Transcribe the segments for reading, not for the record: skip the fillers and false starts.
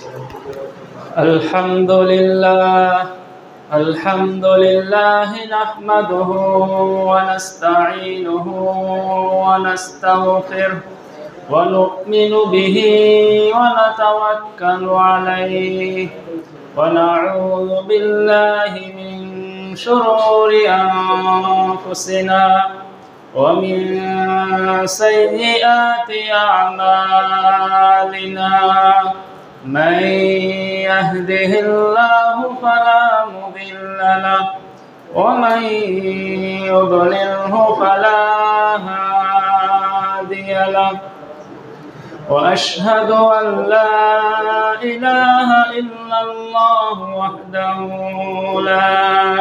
الحمد لله نحمده ونستعينه ونستغفره ونؤمن به ونتوكل عليه ونعوذ بالله من شرور أنفسنا ومن سيئات أعمالنا من يهده الله فلا مضل له ومن يضلله فلا هادي له وأشهد أن لا إله إلا الله وحده لا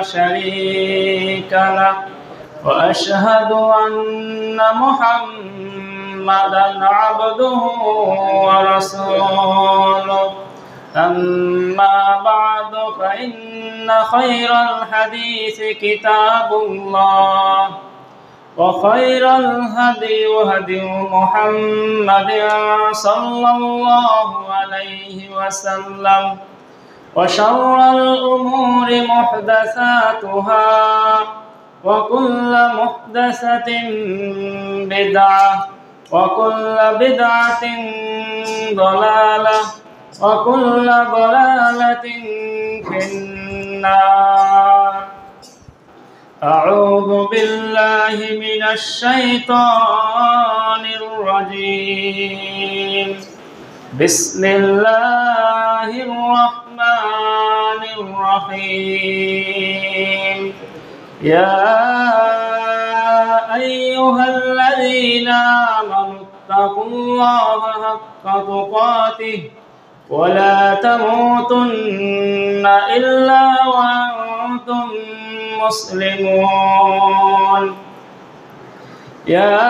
شريك له وأشهد أن محمدًا عبده ورسوله أما بعد فإن خير الحديث كتاب الله وخير الهدي هدي محمد صلى الله عليه وسلم وشر الأمور محدثاتها وكل محدثة بدعة وكل بدعة ضلالة وكل ضلالة في النار. أعوذ بالله من الشيطان الرجيم. بسم الله الرحمن الرحيم. يا أيها الذين آمنوا اتقوا الله حق تقاته ولا تموتن إلا وأنتم مسلمون. يا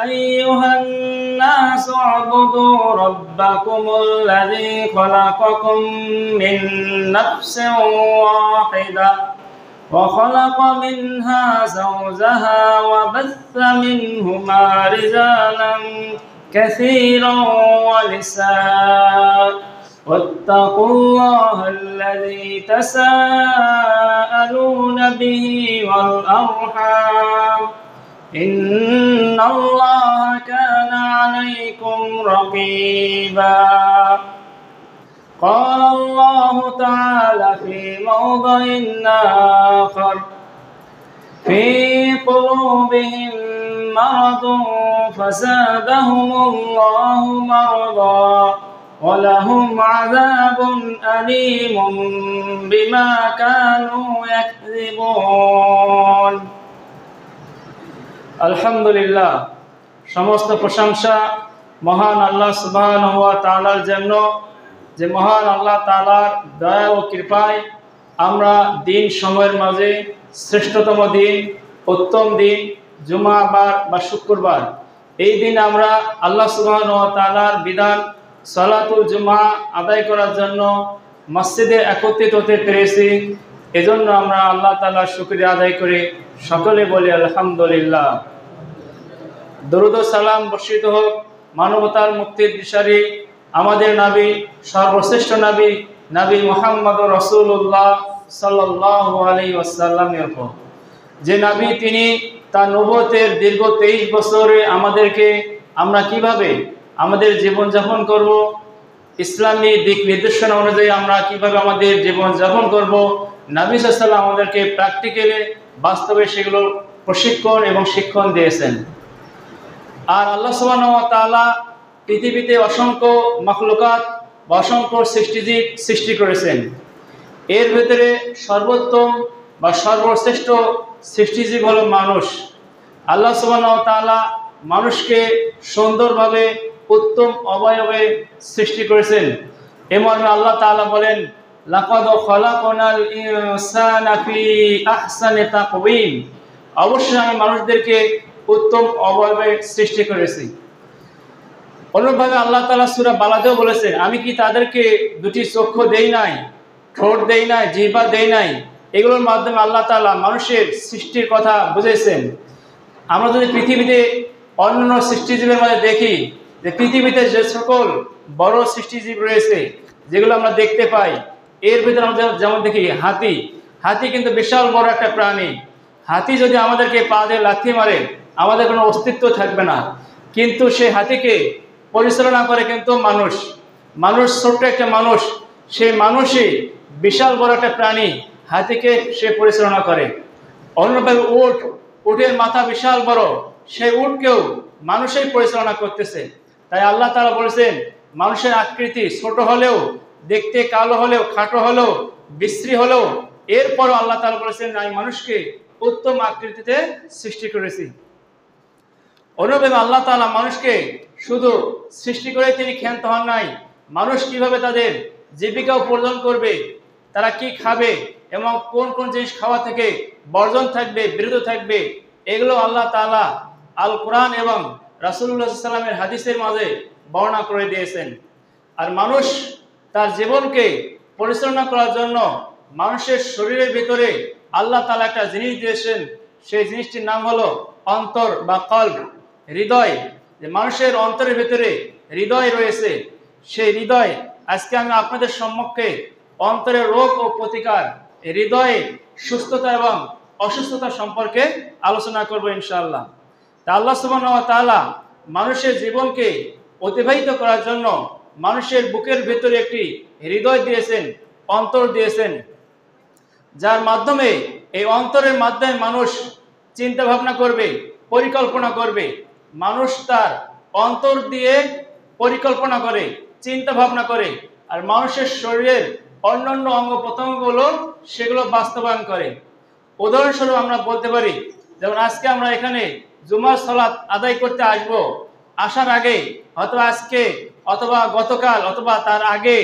أيها الناس اعبدوا ربكم الذي خلقكم من نفس واحدة وخلق منها زوجها وبث منهما رجالا كثيرا ونساء واتقوا الله الذي تساءلون به والأرحام إن الله كان عليكم رقيبا. قال الله تعالى في موضع آخر في قلوبهم مرض فزادهم الله مرضا ولهم عذاب أليم بما كانوا يكذبون. আলহামদুলিল্লাহ, সমস্ত প্রশংসা মহান আল্লাহ সুবহানাহু ওয়া তাআলার জন্য, যে মহান আল্লাহ তাআলার দয়া ও কৃপায় আমরা দিন সময়ের মাঝে শ্রেষ্ঠতম দিন, উত্তম দিন জুমাবার বা শুক্রবার, এই দিন আমরা আল্লাহ সুবহানাহু ওয়া তাআলার বিধান সালাতুল জুমা আদায় করার জন্য মসজিদে একত্রিত হতে পেরেছি। এজন্য আমরা আল্লাহ তাআলার শুকরিয়া আদায় করে সকলে বলি আলহামদুলিল্লাহ। দরুদ ও সালাম বর্ষিত হোক মানবতার মুক্তির দিশারি আমাদের নবী, সর্বশ্রেষ্ঠ নবী, নবী মুহাম্মদুর রাসূলুল্লাহ সাল্লাল্লাহু আলাইহি ওয়াসাল্লামের উপর, যে নবী তিনি তার নবুয়তের দীর্ঘ 23 বছরে আমাদেরকে আমরা কিভাবে আমাদের জীবনযাপন করব, ইসলামী দিক নির্দেশনা অনুযায়ী আমরা কিভাবে আমাদের জীবনযাপন করব, নবী সাল্লাল্লাহু আলাইহি ওয়াসাল্লাম আমাদেরকে প্র্যাকটিক্যালি বাস্তবে সেগুলো প্রশিক্ষণ এবং শিক্ষণ দিয়েছেন। আর আল্লাহ সুবহানাহু ওয়া তাআলা পৃথিবীতে অসংখ্য মাখলুকাত বা অসংখ্য সৃষ্টিজীব সৃষ্টি করেছেন। এর ভিতরে সর্বোত্তম বা সর্বশ্রেষ্ঠ সৃষ্টিজীব হলো মানুষ। আল্লাহ সুবহানাহু ওয়া তাআলা মানুষকে সুন্দরভাবে উত্তম অবয়বে সৃষ্টি করেছেন। এমন আল্লাহ তাআলা বলেন, লাকাদ খালাকনাল ইনসানা ফি আহসানি তাকওয়িম, অবশ্যই আমি মানুষদেরকে উত্তম অবয়বে সৃষ্টি করেছি। অনুরূপভাবে আল্লাহ তাআলা সূরা বালাতেও বলেছেন, আমি কি তাদেরকে দুটি চক্ষু দেই নাই, ঠোঁট দেই নাই, জিহ্বা দেই নাই? এগুলোর মাধ্যমে আল্লাহ তাআলা মানুষের সৃষ্টির কথা বুঝেছেন। আমরা যদি পৃথিবীতে অন্য সৃষ্টিজীবের মধ্যে দেখি যে পৃথিবীতে যে সকল বড় সৃষ্টিজীব রয়েছে যেগুলো আমরা দেখতে পাই, এর ভিতরে আমরা যেমন দেখি হাতি। হাতি কিন্তু বিশাল বড় একটা প্রাণী। হাতি যদি আমাদেরকে পা দিয়ে লাথি মারে, আমাদের কোনো অস্তিত্ব থাকবে না। কিন্তু সেই হাতিকে পরিচালনা করে কিন্তু মানুষ। মানুষ ছোট্ট একটা মানুষ, সেই মানুষই বিশাল বড় একটা প্রাণী, হাতিকে সে পরিচালনা করে। অন্যভাবে উটের মাথা বিশাল বড়, সেই উটকেও মানুষই পরিচালনা করতেছে। তাই আল্লাহ তাআলা বলেছেন, মানুষের আকৃতি ছোট হলেও, দেখতে কালো হলেও, খাটো হলেও, বিশ্রী হলেও, এরপরও আল্লাহ তাআলা বলেছেন আমি মানুষকে উত্তম আকৃতিতে সৃষ্টি করেছি। অন্যভাবে আল্লাহ তাআলা মানুষকে শুধু সৃষ্টি করে তিনি ক্ষান্ত হন নাই। মানুষ কিভাবে তাদের জীবিকা উপার্জন করবে, তারা কি খাবে এবং কোন কোন জিনিস খাওয়া থেকে বর্জন থাকবে, বিরত থাকবে, এগুলো আল্লাহ তাআলা আল কোরআন এবং রাসূলুল্লাহ সাল্লাল্লাহু আলাইহি ওয়াসাল্লামের হাদিসের মাঝে বর্ণনা করে দিয়েছেন। আর মানুষ তার জীবনকে পরিচালনা করার জন্য মানুষের শরীরের ভিতরে আল্লাহ তাআলা একটা জিনিস দিয়েছেন। সেই জিনিসটির নাম হলো অন্তর বা কলব, হৃদয়। যে মানুষের অন্তরের ভিতরে হৃদয় রয়েছে, সেই হৃদয় আজকে আমি আপনাদের সম্মুখে অন্তরের রোগ ও প্রতিকার, হৃদয়ে সুস্থতা এবং অসুস্থতা সম্পর্কে আলোচনা করব ইনশাআল্লাহ। তা আল্লাহ সুবহানাহু ওয়া তাআলা মানুষের জীবনকে অতিবাহিত করার জন্য মানুষের বুকের ভেতরে একটি হৃদয় দিয়েছেন, অন্তর দিয়েছেন, যার মাধ্যমে এই অন্তরের মাধ্যমে মানুষ চিন্তা ভাবনা করবে, পরিকল্পনা করবে। মানুষ তার অন্তর দিয়ে পরিকল্পনা করে, চিন্তা ভাবনা করে, আর মানুষের শরীরের অন্যান্য অঙ্গ প্রত্যঙ্গগুলো সেগুলো বাস্তবায়ন করে। উদাহরণস্বরূপ আমরা বলতে পারি, যেমন আজকে আমরা এখানে জুমার সালাত আদায় করতে আসব, আসার আগে অথবা আজকে অথবা গতকাল অথবা তার আগে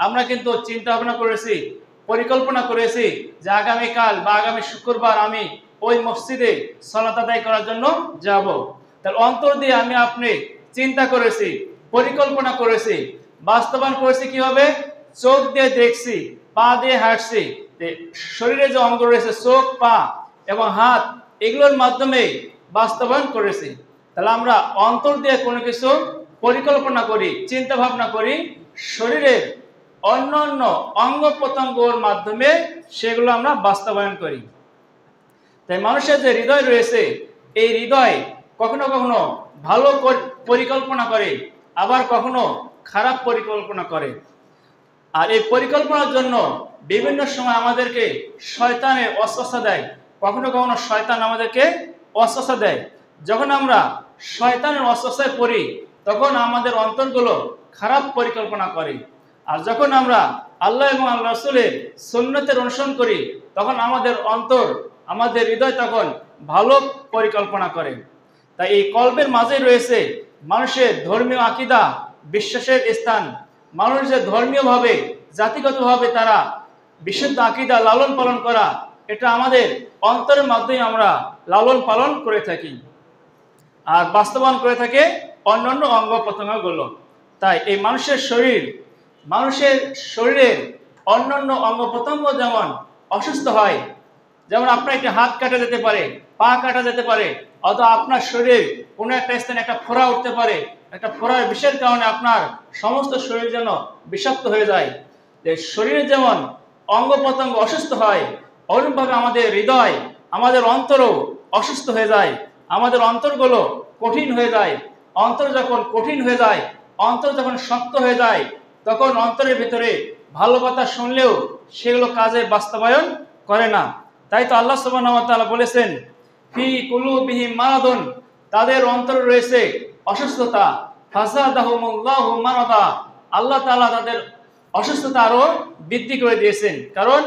আমরা কিন্তু চিন্তা ভাবনা করেছি, পরিকল্পনা করেছি যে আগামীকাল বা আগামী শুক্রবার আমি ওই মসজিদে সালাত আদায় করার জন্য যাব। তাহলে অন্তর দিয়ে আমি আপনি চিন্তা করেছি, পরিকল্পনা করেছি, বাস্তবায়ন করেছি কিভাবে? চোখ দিয়ে দেখছি, পা দিয়ে হাঁটছি। শরীরে যে অঙ্গ রয়েছে চোখ, পা এবং হাত, এগুলোর মাধ্যমে বাস্তবায়ন করেছি। তাহলে আমরা অন্তর দিয়ে কোনো কিছু পরিকল্পনা করি, চিন্তা ভাবনা করি, শরীরের অন্যান্য অঙ্গ প্রত্যঙ্গের মাধ্যমে সেগুলো আমরা বাস্তবায়ন করি। তাই মানুষের যে হৃদয় রয়েছে, এই হৃদয় কখনো কখনো ভালো পরিকল্পনা করে, আবার কখনো খারাপ পরিকল্পনা করে। আর এই পরিকল্পনার জন্য বিভিন্ন সময় আমাদেরকে শয়তানের ওয়াসওয়াসা দেয়। কখনো কখনো শয়তান আমাদেরকে ওয়াসওয়াসা দেয়। যখন আমরা শয়তানের ওয়াসওয়াসায় পড়ি, তখন আমাদের অন্তরগুলো খারাপ পরিকল্পনা করে। আর যখন আমরা আল্লাহ এবং আল্লাহ রাসূলের সুন্নতের অনুসরণ করি, তখন আমাদের অন্তর, আমাদের হৃদয় তখন ভালো পরিকল্পনা করে। তাই এই কলবের মাঝে রয়েছে মানুষের ধর্মীয় আকীদা, বিশ্বাসের স্থান। মানুষ যে ধর্মীয়ভাবে, জাতিগতভাবে তারা বিশুদ্ধ আকীদা লালন পালন করা, এটা আমাদের অন্তরের মাধ্যমে আমরা লালন পালন করে থাকি, আর বাস্তবায়ন করে থাকে অন্যান্য অঙ্গ প্রত্যঙ্গগুলো। তাই এই মানুষের শরীরের অন্যান্য অঙ্গ প্রত্যঙ্গ যেমন অসুস্থ হয়, যেমন আপনার একটা হাত কাটা যেতে পারে, পা কাটা যেতে পারে, অথবা আপনার শরীরে কোনো একটা স্থানে একটা ফোড়া উঠতে পারে। একটা ফোড়ার বিষের কারণে আপনার সমস্ত শরীর যেন বিষাক্ত হয়ে যায়। যে শরীরে যেমন অঙ্গ প্রত্যঙ্গ অসুস্থ হয়, অনুরূপভাবে আমাদের হৃদয়, আমাদের অন্তরও অসুস্থ হয়ে যায়। আমাদের অন্তরগুলো কঠিন হয়ে যায়। অন্তর যখন কঠিন হয়ে যায়, অন্তর যখন শক্ত হয়ে যায়, তখন অন্তরের ভিতরে ভালো কথা শুনলেও সেগুলো কাজে বাস্তবায়ন করে না। তাই তো আল্লাহ সুবহানাহু ওয়া তাআলা বলেছেন, ফি কুলুবিহিম মারাদুন, তাদের অন্তরে রয়েছে অসুস্থতা, ফাযাদাহুমুল্লাহু মারাদা, আল্লাহ তাআলা তাদের অসুস্থতা আরো বৃদ্ধি করে দিয়েছেন। কারণ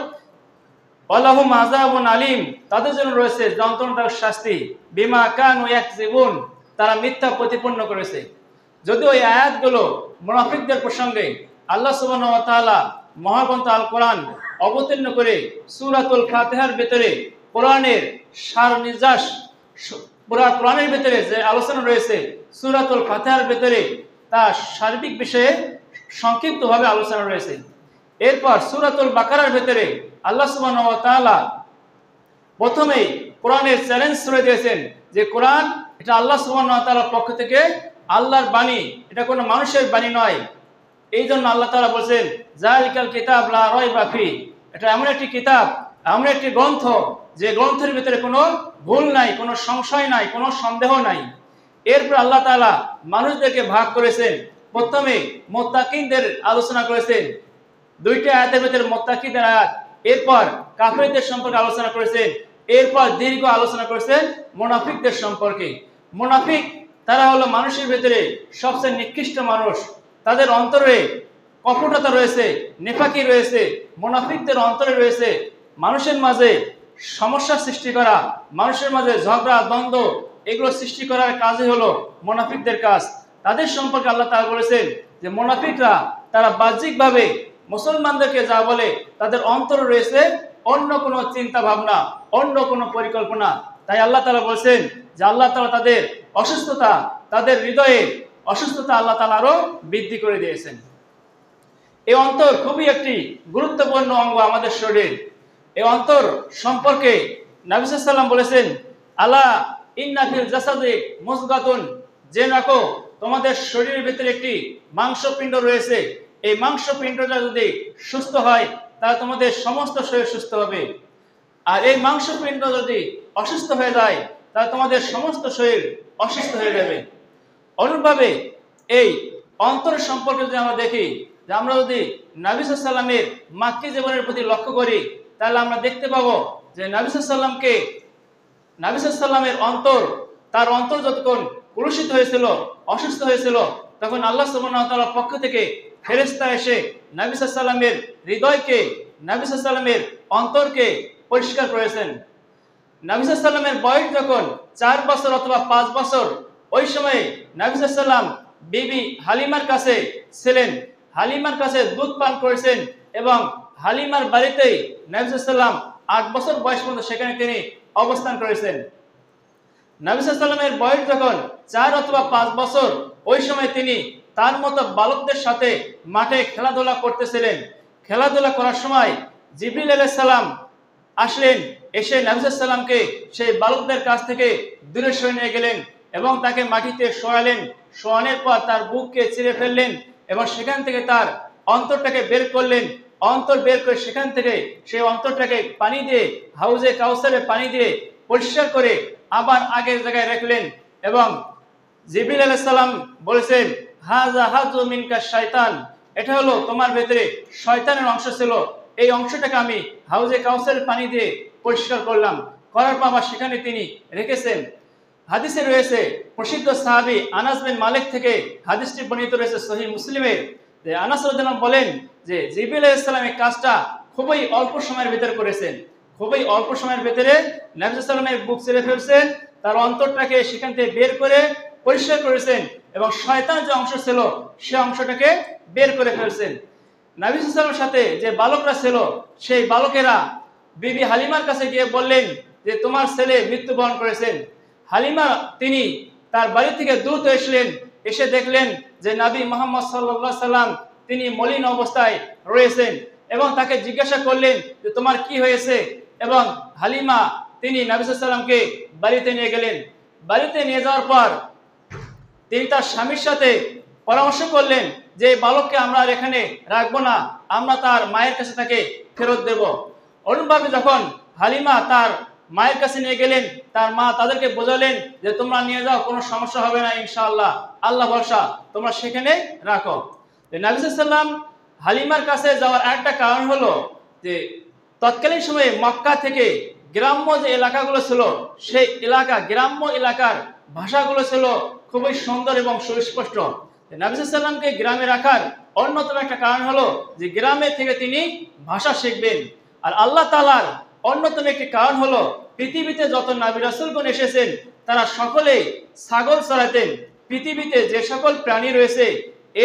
ওয়ালাহুম আযাবুন আলীম, তাদের জন্য রয়েছে যন্ত্রণাদায়ক শাস্তি, বিমা কানু ইয়াকযিবুন, তারা মিথ্যা প্রতিপন্ন করেছে। যদিও এই আয়াতগুলো মুনাফিকদের প্রসঙ্গে আল্লাহ সুবহানাহু ওয়া তাআলা মহাগ্রন্থ আল কোরআন অবতীর্ণ করে সূরাতুল ফাতিহার ভিতরে কোরআনের সার নির্যাস, পুরা কোরআনের ভিতরে যে আলোচনা রয়েছে সূরাতুল ফাতিহার ভিতরে তার সার্বিক বিষয়ে সংক্ষিপ্তভাবে আলোচনা রয়েছে। এরপর সূরাতুল বাকারার ভিতরে আল্লাহ সুবহানাহু ওয়া তাআলা প্রথমেই কোরআনের চ্যালেঞ্জ ছুড়ে দিয়েছেন যে কোরআন এটা আল্লাহ সুবহানাহু ওয়া তাআলার পক্ষ থেকে আল্লাহর বাণী, এটা কোনো মানুষের বাণী নয়। এই জন্য আল্লাহ তাআলা বলছেন যালিকাল কিতাব লা রাইবা ফি, এটা এমন একটি কিতাব, এমন একটি গ্রন্থ যে গ্রন্থের ভিতরে কোনো ভুল নাই, কোনো সংশয় নাই, কোনো সন্দেহ নাই। এরপর আল্লাহ তাআলা মানুষদেরকে ভাগ করেছেন। প্রথমে মুত্তাকিনদের আলোচনা করেছেন, দুইটা আয়াতের ভিতরে মুত্তাকিদের আয়াত, এরপর কাফিরদের সম্পর্কে আলোচনা করেছেন, এরপর দীর্ঘ আলোচনা করেছেন মুনাফিকদের সম্পর্কে। মুনাফিক তারা হলো মানুষের ভিতরে সবচেয়ে নিকৃষ্ট মানুষ। তাদের অন্তরে কপটতা রয়েছে, নেফাকি রয়েছে। মুনাফিকদের অন্তরে রয়েছে মানুষের মাঝে সমস্যা সৃষ্টি করা, মানুষের মাঝে ঝগড়া দ্বন্দ্ব, এগুলো সৃষ্টি করার কাজই হলো মুনাফিকদের কাজ। তাদের সম্পর্কে আল্লাহ তাআলা বলেছেন যে মুনাফিকরা তারা বাহ্যিকভাবে মুসলমানদেরকে যা বলে, তাদের অন্তরে রয়েছে অন্য কোনো চিন্তা ভাবনা, অন্য কোনো পরিকল্পনা। তাই আল্লাহ তাআলা বলছেন যে আল্লাহ তাআলা তাদের অসুস্থতা, তাদের হৃদয়ে অসুস্থতা আল্লাহ তাআলা আরো বৃদ্ধি করে দিয়েছেন। এই অন্তর খুবই একটি গুরুত্বপূর্ণ অঙ্গ আমাদের শরীর। এই অন্তর সম্পর্কে নবী সাল্লাল্লাহু আলাইহি ওয়াসাল্লাম বলেছেন আলা ইন্না ফিল জাসাদি মুযগাতুন, যে রাখো তোমাদের শরীরের ভিতরে একটি মাংসপিণ্ড রয়েছে। এই মাংসপিণ্ডটা যদি সুস্থ হয় তাহলে তোমাদের সমস্ত শরীর সুস্থ হবে, আর এই মাংসপিণ্ড যদি অসুস্থ হয়ে যায় তাহলে তোমাদের সমস্ত শরীর অসুস্থ হয়ে যাবে। অনুরূপভাবে এই অন্তর সম্পর্কে যদি আমরা দেখি, যে আমরা যদি নবী সাল্লাল্লাহু আলাইহি ওয়াসাল্লামের মাক্কি জীবনের প্রতি লক্ষ্য করি, তাহলে আমরা দেখতে পাবো যে নবী সাল্লাল্লাহু আলাইহি ওয়াসাল্লামের অন্তর, তার অন্তর যতক্ষণ কলুষিত হয়েছিল, অসুস্থ হয়েছিল, তখন আল্লাহ সুবহানাহু ওয়া তাআলার পক্ষ থেকে ফেরেশতা এসে নবী সাল্লাল্লাহু আলাইহি ওয়াসাল্লামের হৃদয়কে, নবী সাল্লাল্লাহু আলাইহি ওয়াসাল্লামের অন্তরকে পরিষ্কার করেছেন। নবী সাল্লাল্লাহু আলাইহি ওয়াসাল্লামের বয়স যখন 4 বছর অথবা 5 বছর, ওই সময়ে নবী সাল্লাল্লাহু আলাইহি ওয়াসাল্লাম বিবি হালিমার কাছে ছিলেন, হালিমার কাছে দুধ পান করেছেন, এবং হালিমার বাড়িতেই নবী সাল্লাল্লাহু আলাইহি ওয়াসাল্লাম 8 বছর বয়স পর্যন্ত সেখানে তিনি অবস্থান করেছেন। নবী সাল্লাল্লাহু আলাইহি ওয়াসাল্লামের বয়স যখন 4 অথবা 5 বছর, ওই সময় তিনি তার মতো বালকদের সাথে মাঠে খেলাধুলা করতেছিলেন। খেলাধুলা করার সময় জিবরিল আলাইহিস সালাম আসলেন, এসে নবী সাল্লাল্লাহু আলাইহি ওয়াসাল্লামকে সেই বালকদের কাছ থেকে দূরে সরিয়ে নিয়ে গেলেন এবং তাকে মাটিতে শোয়ালেন। শোয়ানোর পর তার বুককে চিরে ফেললেন এবং সেখান থেকে তার অন্তরটাকে বের করলেন। অন্তর বের করে সেখান থেকে সেই অন্তরটাকে পানি দিয়ে, হাউজে কাউসারে পানি দিয়ে পরিষ্কার করে আবার আগের জায়গায় রাখলেন। এবং জিবরিল আলাইহিস সালাম বলেছেন হাযা হাযু মিনকা শাইতান, এটা হলো তোমার ভেতরে শয়তানের অংশ ছিল, এই অংশটাকে আমি হাউজে কাউসারের পানি দিয়ে পরিষ্কার করলাম। করার পর আবার সেখানে তিনি রেখেছেন। হাদিসে রয়েছে, প্রসিদ্ধ সাহাবী আনাস বিন মালিক থেকে হাদিসটি বর্ণিত রয়েছে সহিহ মুসলিমে, যে আনাস রাদিয়াল্লাহু আনহু বলেন যে জিবরিল আলাইহিস সালাম এই কাজটা খুবই অল্প সময়ের ভিতরে করেছেন। খুবই অল্প সময়ের ভিতরে নবী সাল্লাল্লাহু আলাইহি ওয়াসাল্লামের বুক ছিঁড়ে ফেলছেন, তার অন্তরটাকে সেখান থেকে বের করে পরিষ্কার করেছেন এবং শয়তানের যে অংশ ছিল সেই অংশটাকে বের করে ফেলছেন। নবী সাল্লাল্লাহু আলাইহি ওয়াসাল্লামের সাথে যে বালকরা ছিল, সেই বালকেরা বিবি হালিমার কাছে গিয়ে বললেন যে তোমার ছেলে মৃত্যুবরণ করেছেন। হালিমা তিনি তার বাড়ি থেকে দ্রুত এসলেন, এসে দেখলেন যে নবী মুহাম্মদ সাল্লাল্লাহু আলাইহি ওয়াসাল্লাম তিনি মলিন অবস্থায় রয়েছেন এবং তাকে জিজ্ঞাসা করলেন যে তোমার কি হয়েছে। এবং হালিমা তিনি নবী সাল্লাল্লাহু আলাইহি ওয়াসাল্লামকে বাড়িতে নিয়ে গেলেন। বাড়িতে নিয়ে যাওয়ার পর তিনি তার স্বামীর সাথে পরামর্শ করলেন যে বালককে আমরা আর এখানে রাখবো না, আমরা তার মায়ের কাছে তাকে ফেরত দেব। অনুরূপভাবে যখন হালিমা তার মায়ের কাছে নিয়ে গেলেন, তার মা তাদেরকে বোঝালেন যে তোমরা নিয়ে যাও, কোনো সমস্যা হবে না ইনশাআল্লাহ, আল্লাহ ভরসা, তোমরা সেখানে রাখো। নবী সাল্লাল্লাহু আলাইহি ওয়াসাল্লাম হালিমার কাছে যাওয়ার একটা কারণ হলো যে তৎকালীন সময়ে মক্কা থেকে গ্রাম্য যে এলাকাগুলো ছিল, সেই এলাকা, গ্রাম্য এলাকার ভাষাগুলো ছিল খুবই সুন্দর এবং সুস্পষ্ট। নবী সাল্লাল্লাহু আলাইহি ওয়াসাল্লামকে গ্রামে রাখার অন্যতম একটা কারণ হলো যে গ্রামে থেকে তিনি ভাষা শিখবেন। আর আল্লাহ তাআলার অন্যতম একটি কারণ হলো পৃথিবীতে যত নবী রাসূলগণ এসেছেন তারা সকলেই ছাগল চড়াতেন। পৃথিবীতে যে সকল প্রাণী রয়েছে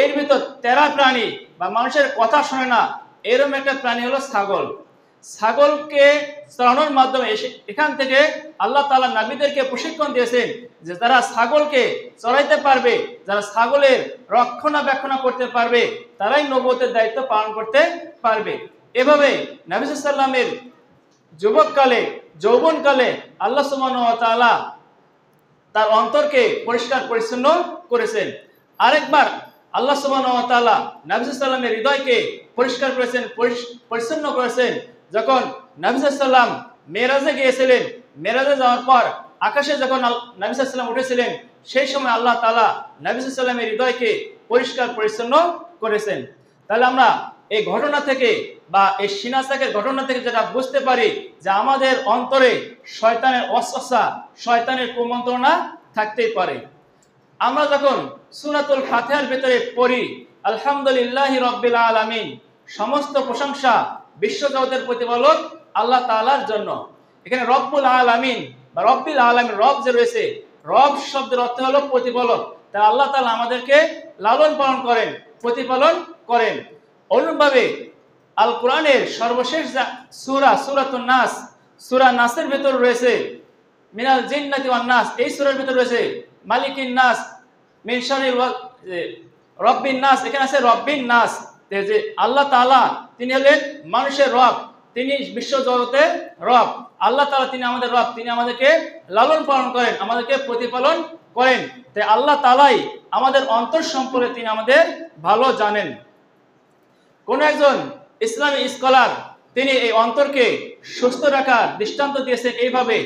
এর ভিতর তেরা প্রাণী বা মানুষের কথা শোনে না, এরকম একটা প্রাণী হলো ছাগল। ছাগলকে চড়ানোর মাধ্যমে এখান থেকে আল্লাহ তাআলা নবীদেরকে প্রশিক্ষণ দিয়েছেন যে যারা ছাগলকে চড়াইতে পারবে, যারা ছাগলের রক্ষণাবেক্ষণ করতে পারবে, তারাই নবুয়তের দায়িত্ব পালন করতে পারবে। এভাবে নবী সাল্লাল্লাহু আলাইহি ওয়াসাল্লামের যুবককালে, যৌবনকালে আল্লাহ সুবহানাহু ওয়া তাআলা তার অন্তরকে পরিষ্কার পরিচ্ছন্ন করেছেন। আরেকবার আল্লাহ সুবহানাহু ওয়া তাআলা নবী সাল্লাল্লাহু আলাইহি ওয়াসাল্লামের হৃদয়কে পরিষ্কার করেছেন, পরিচ্ছন্ন করেছেন। যখন নবী সাল্লাল্লাহু আলাইহি ওয়াসাল্লাম মেরাজে গিয়েছিলেন, মেরাজে যাওয়ার পর আকাশে যখন নবী সাল্লাল্লাহু আলাইহি ওয়াসাল্লাম উঠেছিলেন, সেই সময় আল্লাহ তাআলা নবী সাল্লাল্লাহু আলাইহি ওয়াসাল্লামের হৃদয়কে পরিষ্কার পরিচ্ছন্ন করেছেন। তাহলে আমরা এই ঘটনা থেকে বা এই সিনাসাকের ঘটনা থেকে যেটা বুঝতে পারি যে আমাদের অন্তরে শয়তানের ওয়াসওয়াসা, শয়তানের কুমন্ত্রণা থাকতেই পারে। আমরা যখন সূরাতুল ফাতিহার ভিতরে পড়ি আলহামদুলিল্লাহি রাব্বিল আলামিন, সমস্ত প্রশংসা বিশ্বজগতের প্রতিপালক আল্লাহ তাআলার জন্য। এখানে রব্বুল আলামিন বা রব্বিল আলামিন, রব যে রয়েছে, রব শব্দের অর্থ হলো প্রতিপালক। তাই আল্লাহ তাআলা আমাদেরকে লালন পালন করেন, প্রতিপালন করেন। অনুরূপভাবে আল কোরআনের সর্বশেষ সূরাতুন নাস, সূরা নাসের ভিতর রয়েছে মিনাল জিন্নাতি ওয়ান নাস, এই সূরার ভিতর রয়েছে মালিকিন নাস মিন শারিল রব্বিন নাস, এখানে আছে রব্বিন নাস, যে আল্লাহ তাআলা তিনি হলেন মানুষের রব, তিনি বিশ্ব জগতের রব। আল্লাহ তাআলা তিনি আমাদের রব, তিনি আমাদেরকে লালন পালন করেন, আমাদেরকে প্রতিপালন করেন। তাই আল্লাহ তাআলাই আমাদের অন্তর সম্পর্কে তিনি আমাদের ভালো জানেন। কোন একজন ইসলামী স্কলার তিনি এই অন্তরকে সুস্থ রাখার দৃষ্টান্ত দিয়েছেন এইভাবে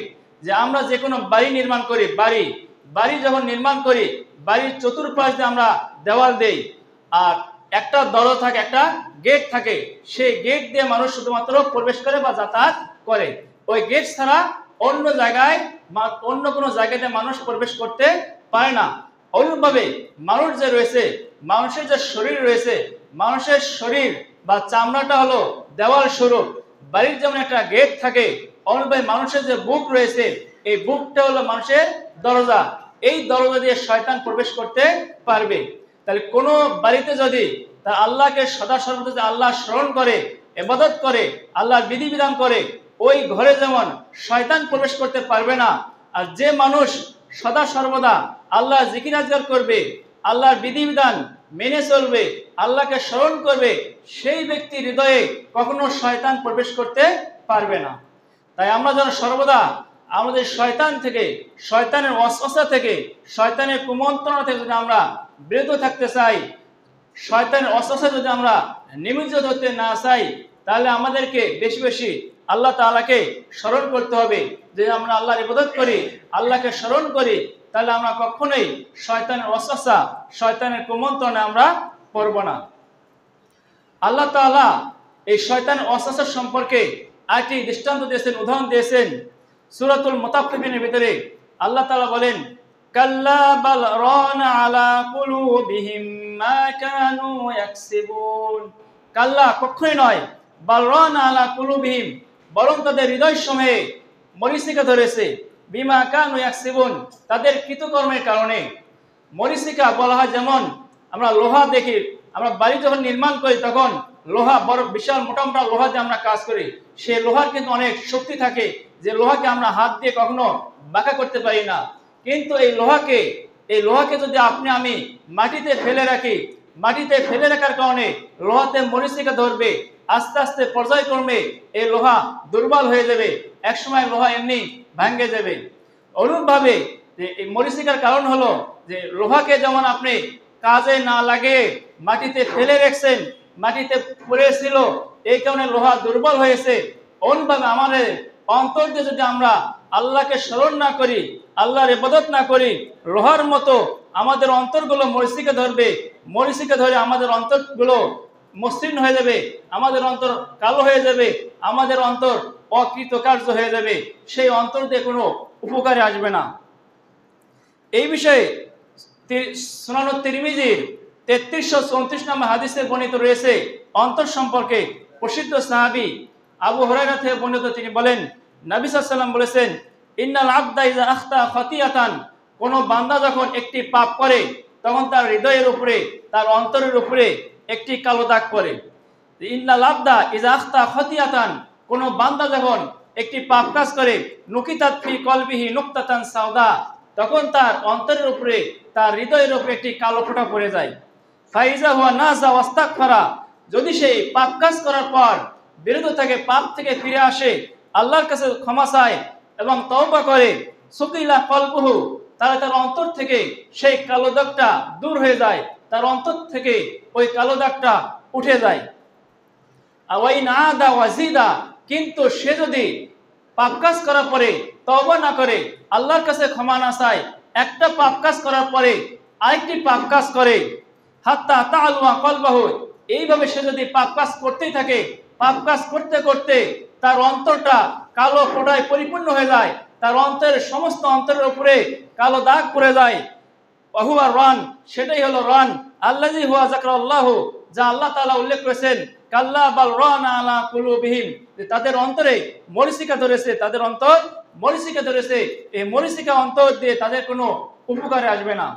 যে আমরা যে কোনো বাড়ি নির্মাণ করি, বাড়ি যখন নির্মাণ করি, বাড়ির চতুর্পাশ দিয়ে আমরা দেওয়াল দেই, আর একটা দরজা থাকে, একটা গেট থাকে, সেই গেট দিয়ে মানুষ শুধুমাত্র প্রবেশ করে বা যাতায়াত করে। ওই গেট ছাড়া অন্য কোনো জায়গাতে মানুষ প্রবেশ করতে পারে না। অনুরূপভাবে মানুষ যে রয়েছে, মানুষের যে শরীর রয়েছে, মানুষের শরীর বা চামড়াটা হলো দেওয়াল স্বরূপ। বাড়ির যেমন একটা গেট থাকে, অনুরূপভাবে মানুষের যে বুক রয়েছে, এই বুকটা হলো মানুষের দরজা। এই দরজা দিয়ে শয়তান প্রবেশ করতে পারবে। তাহলে কোনো বাড়িতে যদি তার আল্লাহকে সদা সর্বদা আল্লাহ স্মরণ করে, ইবাদত করে, আল্লাহর বিধিবিধান করে, ওই ঘরে যেমন শয়তান প্রবেশ করতে পারবে না। আর যে মানুষ সদা সর্বদা আল্লাহ জিকির আজগার করবে, আল্লাহর বিধিবিধান মেনে চলবে, আল্লাহকে স্মরণ করবে, সেই ব্যক্তির হৃদয়ে কখনো শয়তান প্রবেশ করতে পারবে না। তাই আমরা যেন সর্বদা আমাদের শয়তান থেকে, শয়তানের ওয়াসওয়াসা থেকে, শয়তানের কুমন্ত্রণা থেকে যদি আমরা বিরত থাকতে চাই, শয়তানের ওয়াসওয়াসা যদি আমরা নিমজ্জিত হতে না চাই, তাহলে আমাদেরকে বেশি বেশি আল্লাহ তাআলাকে স্মরণ করতে হবে। যে আমরা আল্লাহর ইবাদত করি, আল্লাহকে স্মরণ করি, তাহলে আমরা কখনোই শয়তানের ওয়াসওয়াসা, শয়তানের কুমন্ত্রণে আমরা পড়ব না। আল্লাহ তাআলা এই শয়তানের ওয়াসওয়াসা সম্পর্কে আরেকটি দৃষ্টান্ত দিয়েছেন, উদাহরণ দিয়েছেন সূরাতুল মুতাফফিফিনের ভিতরে। আল্লাহ তাআলা বলেন কাল্লা বাল রানা আলা কুলুবিহিম মা কানু ইয়াকসিবুন, কাল্লা কখনোই নয়, বাল রানা আলা কুলুবিহিম, বরং তাদের হৃদয় সমূহে মরীচিকা ধরেছে, বিমা কানু ইয়াকসিবুন, তাদের কৃতকর্মের কারণে। মরীচিকা বলা হয়, যেমন আমরা লোহা দেখি, আমরা বাড়ি যখন নির্মাণ করি তখন লোহা বড় বিশাল মোটা মোটা লোহা দিয়ে আমরা কাজ করি, সেই লোহার কিন্তু অনেক শক্তি থাকে, যে লোহাকে আমরা হাত দিয়ে কখনো বাঁকা করতে পারি না। কিন্তু এই লোহাকে যদি আপনি আমি মাটিতে ফেলে রাখি, মাটিতে ফেলে রাখার কারণে লোহাতে মরীচিকা ধরবে, আস্তে আস্তে পর্যায়ক্রমে এই লোহা দুর্বল হয়ে যাবে, একসময় লোহা এমনি ভেঙে যাবে। অনুরূপভাবে যে এই মরীচিকার কারণ হলো যে লোহাকে যেমন আপনি কাজে না লাগে মাটিতে ফেলে রেখেছেন, মাটিতে পড়েছিল, এই কারণে লোহা দুর্বল হয়েছে। অনুরূপভাবে আমাদের অন্তর দিয়ে যদি আমরা আল্লাহকে স্মরণ না করি, আল্লাহর ইবাদত না করি, লোহার মতো আমাদের অন্তরগুলো মরীচিকা ধরবে, মরীচিকা ধরে আমাদের অন্তরগুলো মসৃণ হয়ে যাবে, আমাদের অন্তর কালো হয়ে যাবে, আমাদের অন্তর অকৃতকার্য হয়ে যাবে, সেই অন্তর দিয়ে কোনো উপকারে আসবে না। এই বিষয়ে সুনানুত তিরমিজির 3334 নম্বর হাদিসে বর্ণিত রয়েছে অন্তর সম্পর্কে। প্রসিদ্ধ সাহাবী আবু হুরায়রা থেকে বর্ণিত, তিনি বলেন নবী সাল্লাল্লাহু আলাইহি ওয়াসাল্লাম বলেছেন ইন্নাল আবদা ইযা আখতা খাতিয়াতান, কোন বান্দা যখন একটি পাপ করে তখন তার হৃদয়ের উপরে, তার অন্তরের উপরে একটি কালো দাগ পড়ে। ইন্নাল আবদা ইযা আখতা খাতিয়াতান, কোন বান্দা যখন একটি পাপ কাজ করে, নুকিতাত ফি কলবিহি নুকতাতান সাওদা, তখন তার অন্তরের উপরে, তার হৃদয়ের উপরে একটি কালো ফোঁটা পড়ে যায়। ফাইজা হুয়া নাজা ওয়াস্তাগফারা, যদি সেই পাপ কাজ করার পর বিরত থাকে, পাপ থেকে ফিরে আসে, আল্লাহর কাছে ক্ষমা চায় এবং তওবা করে, সুকিলা কলবুহু, তাহলে তার অন্তর থেকে সেই কালো দাগটা দূর হয়ে যায়, তার অন্তর থেকে ওই কালো দাগটা উঠে যায়। কিন্তু সে যদি পাপ কাজ করার পরে তওবা না করে, আল্লাহর কাছে ক্ষমা না চায়, একটা পাপ কাজ করার পরে আরেকটি পাপ কাজ করে, হাত্তা তাআলুয়া কলবাহু, এইভাবে সে যদি পাপ কাজ করতেই থাকে, পাপ কাজ করতে করতে তার অন্তরটা কালো ফোঁটায় পরিপূর্ণ হয়ে যায়, তার অন্তরের সমস্ত অন্তরের উপরে কালো দাগ পড়ে যায়, ওয়াহুয়া রান, সেটাই হলো রান, আল্লাযী হুয়া যাকরাল্লাহু, যা আল্লাহ তাআলা উল্লেখ করেছেন, কাল্লা বাল রানা আলা কুলুবিহিম, যে তাদের অন্তরে মরিচিকা ধরেছে, তাদের অন্তর মরিচিকা ধরেছে, এই মরিচিকা অন্তর দিয়ে তাদের কোনো উপকারে আসবে না।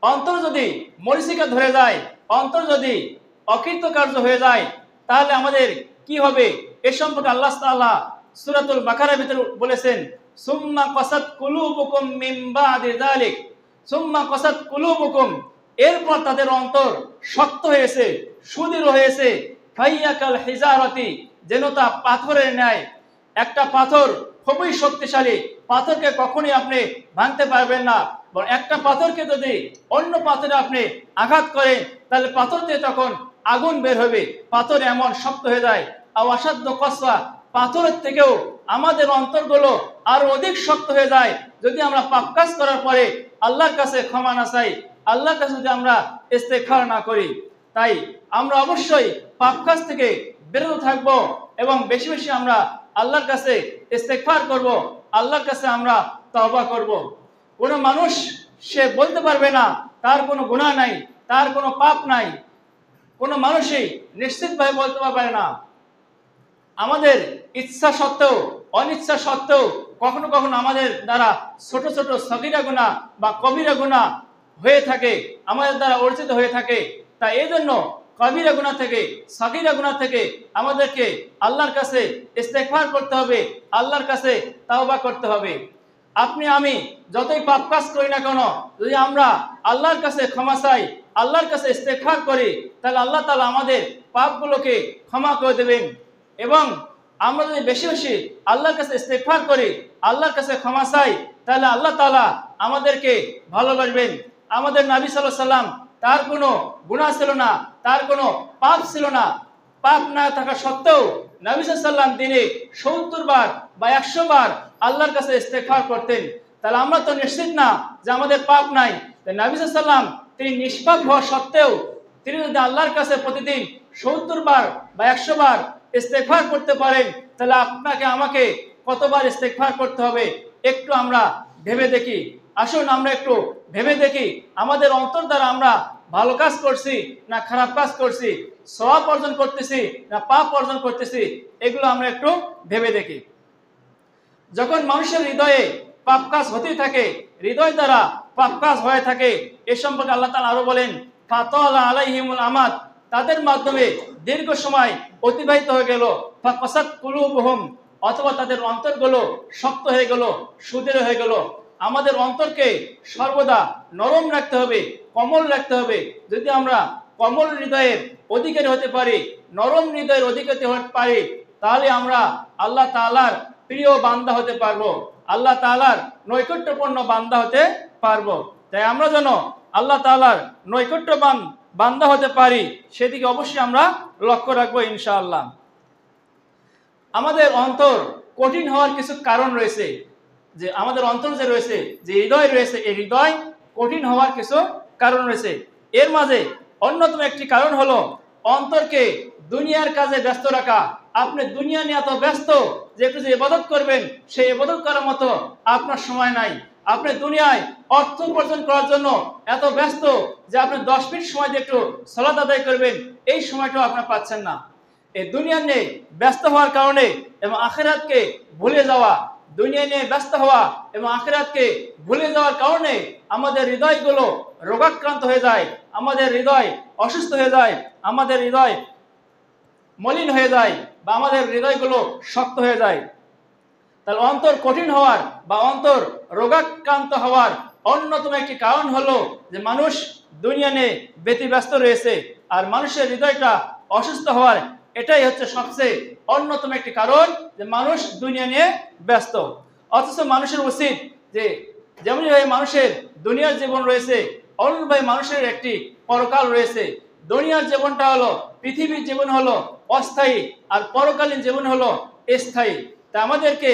অন্তর যদি মরিচিকা ধরে যায়, অন্তর যদি অকৃতকার্য হয়ে যায়, তাহলে আমাদের কি হবে? এ সম্পর্কে আল্লাহ তাআলা সূরাতুল বাকারার ভিতরে বলেছেন, সুম্মা কাসাত কুলুবুকুম মিন বাদি যালিক, সুম্মা কাসাত কুলুবুকুম, এরপর তাদের অন্তর শক্ত হয়েছে, সুদৃঢ় হয়েছে, ফাইয়াকাল হিজারাতি, যেন তা পাথরের ন্যায়। একটা পাথর খুবই শক্তিশালী, পাথরকে কখনোই আপনি ভাঙতে পারবেন না। একটা পাথরকে যদি অন্য পাথরে আপনি আঘাত করেন, তাহলে পাথর দিয়ে তখন আগুন বের হবে, পাথর এমন শক্ত হয়ে যায়। আর অসাধ্য কসওয়া, পাথরের থেকেও আমাদের অন্তরগুলো আরো অধিক শক্ত হয়ে যায় যদি আমরা পাপ কাজ করার পরে আল্লাহর কাছে ক্ষমা না চাই, আল্লাহর কাছে যদি আমরা ইস্তেগফার না করি। তাই আমরা অবশ্যই পাপ কাজ থেকে বিরত থাকব এবং বেশি বেশি আমরা আল্লাহর কাছে ইস্তেগফার করব, আল্লাহর কাছে আমরা তওবা করব। কোনো মানুষ সে বলতে পারবে না তার কোনো গুনাহ নাই, তার কোনো পাপ নাই, কোনো মানুষই নিশ্চিতভাবে বলতে পারবে না। আমাদের ইচ্ছা সত্ত্বেও অনিচ্ছা সত্ত্বেও কখনো কখনো আমাদের দ্বারা ছোট ছোট সগীরা গুনাহ বা কবিরা গুনাহ হয়ে থাকে, আমাদের দ্বারা অর্জিত হয়ে থাকে। তাই এই জন্য কবিরা গুনাহ থেকে, সগীরা গুনাহ থেকে আমাদেরকে আল্লাহর কাছে ইস্তেগফার করতে হবে, আল্লাহর কাছে তাওবা করতে হবে। আপনি আমি যতই পাপ কাজ করি না কেন, যদি আমরা আল্লাহর কাছে ক্ষমা চাই, আল্লাহর কাছে ইস্তেগফার করি, তাহলে আল্লাহ তাআলা আমাদের পাপগুলোকে ক্ষমা করে দেবেন। এবং আমরা যদি বেশি বেশি আল্লাহর কাছে ইস্তেগফার করি, আল্লাহর কাছে ক্ষমা চাই, তাহলে আল্লাহ তাআলা আমাদেরকে ভালোবাসবেন। আমাদের নবী সাল্লাল্লাহু আলাইহি সাল্লাম, তার কোনো গুনাহ ছিল না, তার কোনো পাপ ছিল না, পাপ না থাকা সত্ত্বেও নবী সাল্লাল্লাহু আলাইহি সাল্লাম দিনে 70 বার বা 100 বার আল্লাহর কাছে ইস্তেগফার করতেন। তাহলে আমরা তো নিশ্চিত না যে আমাদের পাপ নাই। তাই নবী সাল্লাল্লাহু আলাইহি সাল্লাম তিনি নিষ্পাপ হওয়া সত্ত্বেও তিনি যদি আল্লাহর কাছে প্রতিদিন 70 বার বা 100 বার ইস্তেগফার করতে পারেন, তাহলে আপনাকে আমাকে কতবার ইস্তেগফার করতে হবে একটু আমরা ভেবে দেখি। আসুন আমরা একটু ভেবে দেখি আমাদের অন্তর দ্বারা আমরা ভালো কাজ করছি না খারাপ কাজ করছি, সওয়াব অর্জন করতেছি না পাপ অর্জন করতেছি, এগুলো আমরা একটু ভেবে দেখি। যখন মানুষের হৃদয়ে পাপ কাজ হতেই থাকে, হৃদয় দ্বারা পাপ কাজ হয়ে থাকে, এ সম্পর্কে আল্লাহ তাআলা আরো বলেন, ফাতালা আলাইহিমুল আমাদ, তাদের মাধ্যমে দীর্ঘ সময় অতিবাহিত হয়ে গেল, ফাকাসাত কুলুবুহুম, অথবা তাদের অন্তরগুলো শক্ত হয়ে গেল, সুদৃঢ় হয়ে গেল। আমাদের অন্তরকে সর্বদা নরম রাখতে হবে, কোমল রাখতে হবে। যদি আমরা কোমল হৃদয়ের অধিকারী হতে পারি, নরম হৃদয়ের অধিকারী হতে পারি, তাহলে আমরা আল্লাহ তাআলার প্রিয় বান্দা হতে পারবো, আল্লাহ তাআলার নৈকট্যপূর্ণ বান্দা হতে পারবো। তাই আমরা যেন আল্লাহ তাআলার নৈকট্যবান বান্দা হতে পারি, সেদিকে অবশ্যই আমরা লক্ষ্য রাখবো ইনশাআল্লাহ। আমাদের অন্তর কঠিন হওয়ার কিছু কারণ রয়েছে, যে আমাদের অন্তর যে রয়েছে, যে হৃদয় রয়েছে, এই হৃদয় কঠিন হওয়ার কিছু কারণ রয়েছে। এর মাঝে অন্যতম একটি কারণ হলো অন্তরকে দুনিয়ার কাজে ব্যস্ত রাখা। আপনি দুনিয়া নিয়ে এত ব্যস্ত যে একটু যে ইবাদত করবেন, সেই ইবাদত করার মতো আপনার সময় নাই। আপনি দুনিয়ায় অর্থ উপার্জন করার জন্য এত ব্যস্ত যে আপনি 10 মিনিট সময় দিয়ে একটু সালাত আদায় করবেন, এই সময়টাও আপনি পাচ্ছেন না। এই দুনিয়া নিয়ে ব্যস্ত হওয়ার কারণে এবং আখিরাতকে ভুলে যাওয়া, দুনিয়া নিয়ে ব্যস্ত হওয়া এবং আখিরাতকে ভুলে যাওয়ার কারণে আমাদের হৃদয়গুলো রোগাক্রান্ত হয়ে যায়, আমাদের হৃদয় অসুস্থ হয়ে যায়, আমাদের হৃদয় মলিন হয়ে যায়, বা আমাদের হৃদয়গুলো শক্ত হয়ে যায়। তাহলে অন্তর কঠিন হওয়ার বা অন্তর রোগাক্রান্ত হওয়ার অন্যতম একটি কারণ হলো যে মানুষ দুনিয়া নিয়ে ব্যতিব্যস্ত রয়েছে, আর মানুষের হৃদয়টা অসুস্থ হওয়ার এটাই হচ্ছে সবচেয়ে অন্যতম একটি কারণ, যে মানুষ দুনিয়া নিয়ে ব্যস্ত। অথচ মানুষের উচিত যে যেমনভাবে মানুষের দুনিয়ার জীবন রয়েছে, অনুরূপভাবে মানুষের একটি পরকাল রয়েছে। দুনিয়ার জীবনটা হলো, পৃথিবীর জীবন হলো অস্থায়ী, আর পরকালীন জীবন হলো স্থায়ী। তা আমাদেরকে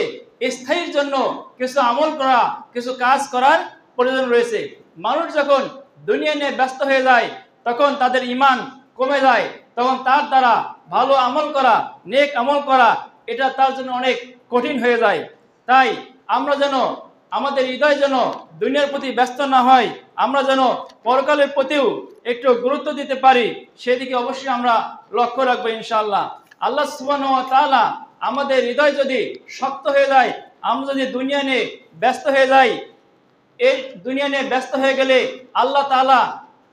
স্থায়ীর জন্য কিছু আমল করা, কিছু কাজ করার প্রয়োজন রয়েছে। মানুষ যখন দুনিয়া নিয়ে ব্যস্ত হয়ে যায়, তখন তাদের ঈমান কমে যায়, তখন তার দ্বারা ভালো আমল করা, নেক আমল করা, এটা তার জন্য অনেক কঠিন হয়ে যায়। তাই আমরা যেন আমাদের হৃদয় যেন দুনিয়ার প্রতি ব্যস্ত না হয়, আমরা যেন পরকালের প্রতিও একটু গুরুত্ব দিতে পারি, সেদিকে অবশ্যই আমরা লক্ষ্য রাখবো ইনশাআল্লাহ। আল্লাহ সুবহানাহু ওয়া তাআলা আমাদের হৃদয় যদি শক্ত হয়ে যায়, আমরা যদি দুনিয়া নিয়ে ব্যস্ত হয়ে যাই, এই দুনিয়া নিয়ে ব্যস্ত হয়ে গেলে আল্লাহ তাআলা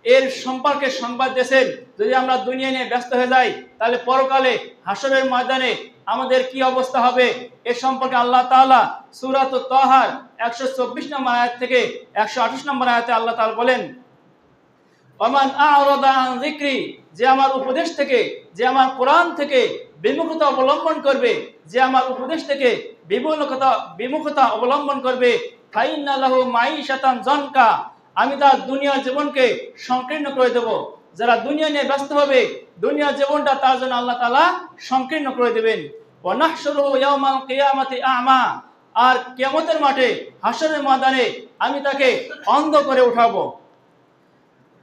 এর সম্পর্কে সংবাদ দিয়েছেন, যদি আমরা দুনিয়া নিয়ে ব্যস্ত হয়ে যাই তাহলে পরকালে হাসরের ময়দানে আমাদের কি অবস্থা হবে, এ সম্পর্কে আল্লাহ তাআলা সূরাত তাহার 124 নম্বর আয়াত থেকে 128 নম্বর আয়াতে আল্লাহ তাআলা বলেন, ওমান আ'রাদা আন যিকরি, যে আমার উপদেশ থেকে, যে আমার কোরআন থেকে বিমুখতা অবলম্বন করবে, যে আমার উপদেশ থেকে বিমুখতা অবলম্বন করবে, ফাইন্না লাহু মাঈশাতান যানকা, আমি তার দুনিয়ার জীবনকে সংকীর্ণ করে দেব। যারা দুনিয়া নিয়ে ব্যস্ত হবে, দুনিয়ার জীবনটা তার জন্য আল্লাহ তাআলা সংকীর্ণ করে দেবেন। ওয়া নাহশুরুহু ইয়াওমাল কিয়ামাতি আ'মা, আর কিয়ামতের মাঠে হাসরের ময়দানে আমি তাকে অন্ধ করে উঠাবো।